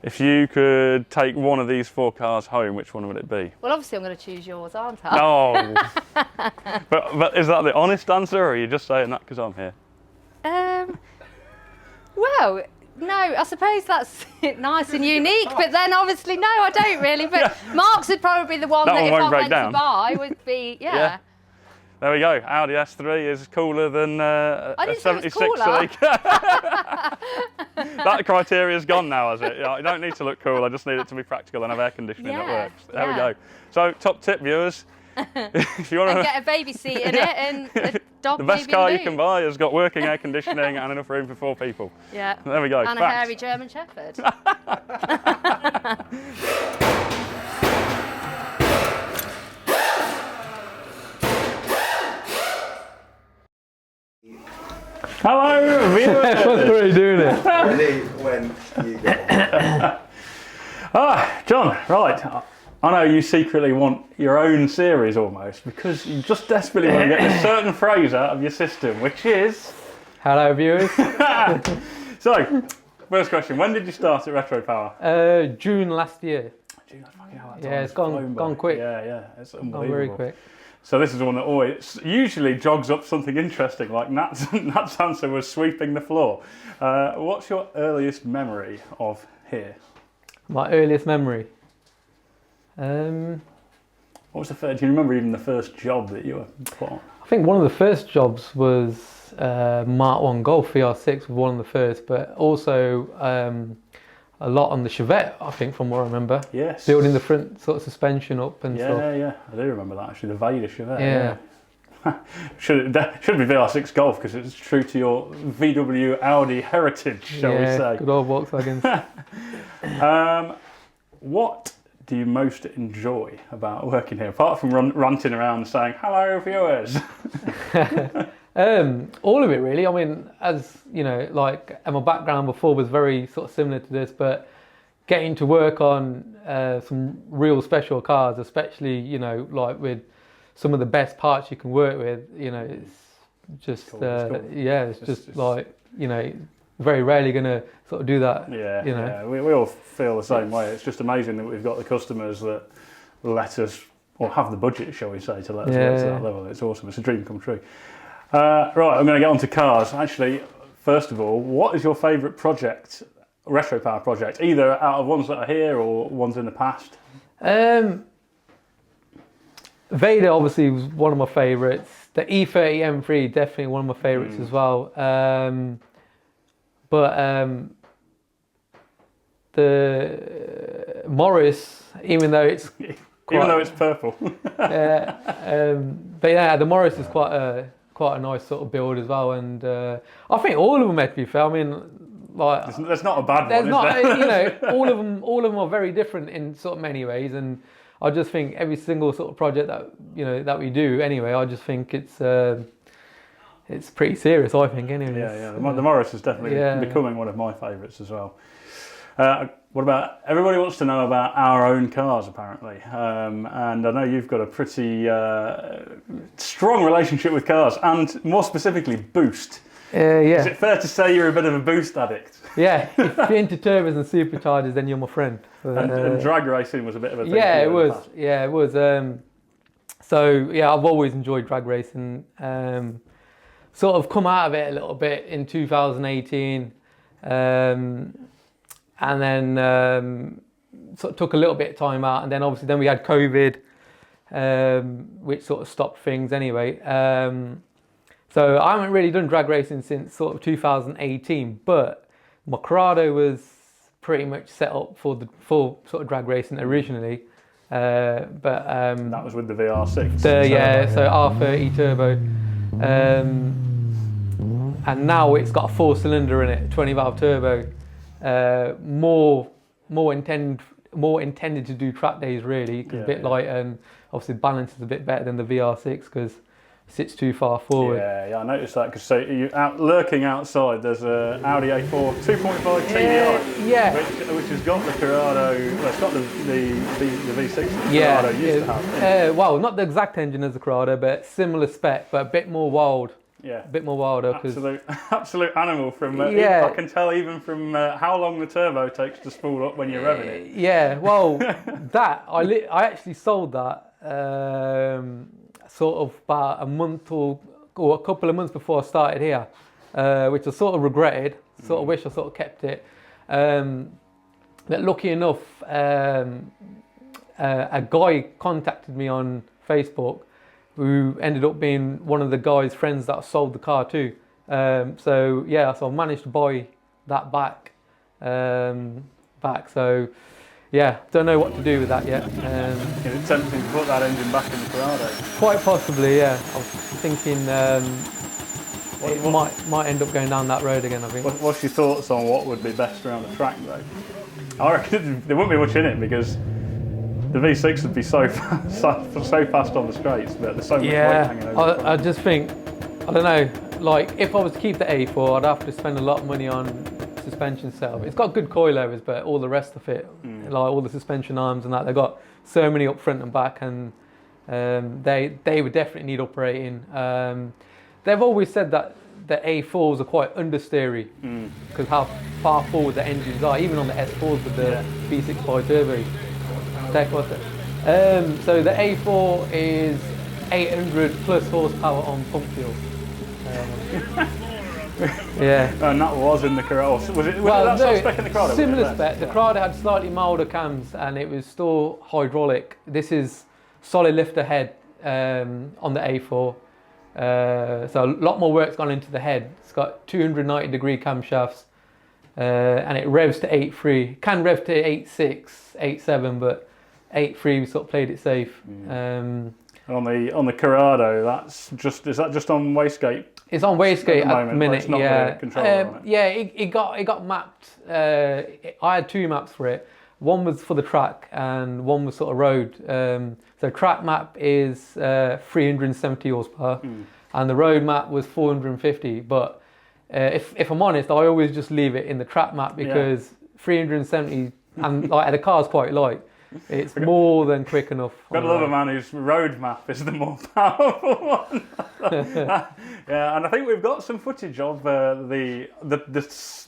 If you could take one of these 4 cars home, which one would it be? Well, obviously, I'm going to choose yours, aren't I? No. but is that the honest answer, or are you just saying that because I'm here? Well, no, I suppose that's nice and unique, but then obviously, no, I don't really. But Mark's would probably be the one That that, one if won't I break went down. to buy, would be, Yeah. There we go. Audi S3 is cooler than a didn't say it was 76 cooler. That criteria's gone now, has it? I don't need to look cool. I just need it to be practical and have air conditioning that Yeah, works. There we yeah. go. So, top tip, viewers. If you want And to, get a baby seat in it and a dog the best maybe car in you the can boot. buy has got working air conditioning and enough room for 4 people. Yeah. There we go. And a Facts. hairy German Shepherd. Hello, viewers. What are you doing it? Really, when you go on. John, right. I know you secretly want your own series almost because you just desperately want to get a certain phrase out of your system, which is. Hello, viewers. So, first question: when did you start at Retropower? June last year. Gee, fucking hell, that Yeah, time it's has gone- flown gone by. quick. Yeah, it's unbelievable. Gone very quick. So this is one that always usually jogs up something interesting, like Nat's answer was sweeping the floor. What's your earliest memory of here? My earliest memory. Um, What was the first? Do you remember even the first job that you were put on? I think one of the first jobs was Mark 1 Golf VR6 was one of the first, but also a lot on the Chevette, I think, from what I remember. Yes. Building the front sort of suspension up and stuff. Yeah, I do remember that actually. The Vader Chevette. Yeah. Should be VR6 Golf because it's true to your VW Audi heritage, shall we say? Good old Volkswagens. What do you most enjoy about working here, apart from ranting around and saying hello, viewers? All of it really. I mean, as you know, like, and my background before was very sort of similar to this, but getting to work on some real special cars, especially, you know, like with some of the best parts you can work with, you know, it's just Cool, it's cool. yeah, it's just like, you know, very rarely gonna sort of do that. Yeah, you know. yeah. We all feel the same way. It's just amazing that we've got the customers that let us, or have the budget, shall we say, to let us work to that level. It's awesome. It's a dream come true. Right, I'm going to get on to cars. Actually, first of all, what is your favourite project, Retropower project? Either out of ones that are here or ones in the past? Vader obviously was one of my favourites. The E30 M3 definitely one of my favourites as well. But the Morris, even though it's purple. but yeah, the Morris is quite a nice sort of build as well, and I think all of them, to be fair. I mean, like there's not a bad there's one. not, Is there? you know, all of them are very different in sort of many ways, and I just think every single sort of project that we do anyway, I just think it's pretty serious. I think anyway. Yeah. The Morris is definitely becoming one of my favourites as well. What about, everybody wants to know about our own cars apparently, and I know you've got a pretty strong relationship with cars, and more specifically Boost. Yeah. Is it fair to say you're a bit of a Boost addict? Yeah, if you're into turbos and superchargers, then you're my friend. And drag racing was a bit of a thing. Yeah, it was. Yeah, it was. So yeah, I've always enjoyed drag racing. Sort of come out of it a little bit in 2018. And then sort of took a little bit of time out, and then obviously then we had COVID, which sort of stopped things anyway. So I haven't really done drag racing since sort of 2018, but my Corrado was pretty much set up for the full sort of drag racing originally. But that was with the VR6. So R30 turbo. And now it's got a 4-cylinder in it, 20 valve turbo. More intended to do track days really, because a bit lighter, and obviously the balance is a bit better than the VR6 because it sits too far forward. Yeah, I noticed that, because you lurking outside, there's a Audi A4 2.5 TDI, which has got the Corrado. Well, it's got the V6 that the Corrado used to have. Well, not the exact engine as the Corrado, but similar spec, but a bit more wild. Yeah, a bit more wilder. Absolute animal from. I can tell even from how long the turbo takes to spool up when you're revving it. Yeah, well, that I actually sold that sort of about a month or a couple of months before I started here, which I sort of regretted. Sort of wish I sort of kept it. But lucky enough, a guy contacted me on Facebook, who ended up being one of the guy's friends that I sold the car to. So I managed to buy that back. So yeah, don't know what to do with that yet. Is it tempting to put that engine back in the Corrado? Quite possibly, yeah. I was thinking it might end up going down that road again, I think. What's your thoughts on what would be best around the track though? I reckon there wouldn't be much in it, because the V6 would be so fast on the straights, but there's so much weight hanging over. I just think, I don't know, like if I was to keep the A4, I'd have to spend a lot of money on suspension setup. It's got good coilovers, but all the rest of it, like all the suspension arms and that, they've got so many up front and back, and they would definitely need operating. They've always said that the A4s are quite understeery, because how far forward the engines are, even on the S4s with the V6 bi-turbo. So the A4 is 800 plus horsepower on pump fuel. And that was in the Corrado. Was that sort of spec in the Corrado? Similar spec. The Corrado had slightly milder cams, and it was still hydraulic. This is solid lifter head on the A4. So a lot more work's gone into the head. It's got 290 degree camshafts, and it revs to 8.3. Can rev to 8.6, 8.7, but 8.3 we sort of played it safe. On the Corrado, is that just on wastegate? It's on wastegate at the minute. It's not with a controller on it. Yeah, it got mapped. I had two maps for it. One was for the track and one was sort of road. So track map is 370 horsepower, and the road map was 450. But if I'm honest, I always just leave it in the track map, because 370 and like the car's quite light. It's more than quick enough. Got to love a man whose road map is the more powerful one. And I think we've got some footage of the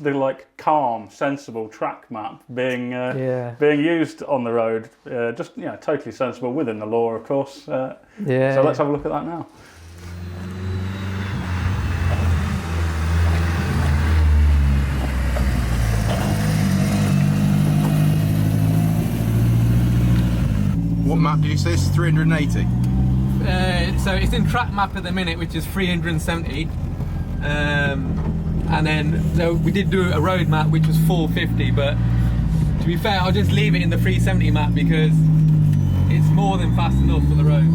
like calm, sensible track map being used on the road. Just totally sensible within the law, of course. So let's have a look at that now. Did you say this is 380? So it's in track map at the minute, which is 370. And then so we did do a road map, which was 450. But to be fair, I'll just leave it in the 370 map because it's more than fast enough for the road.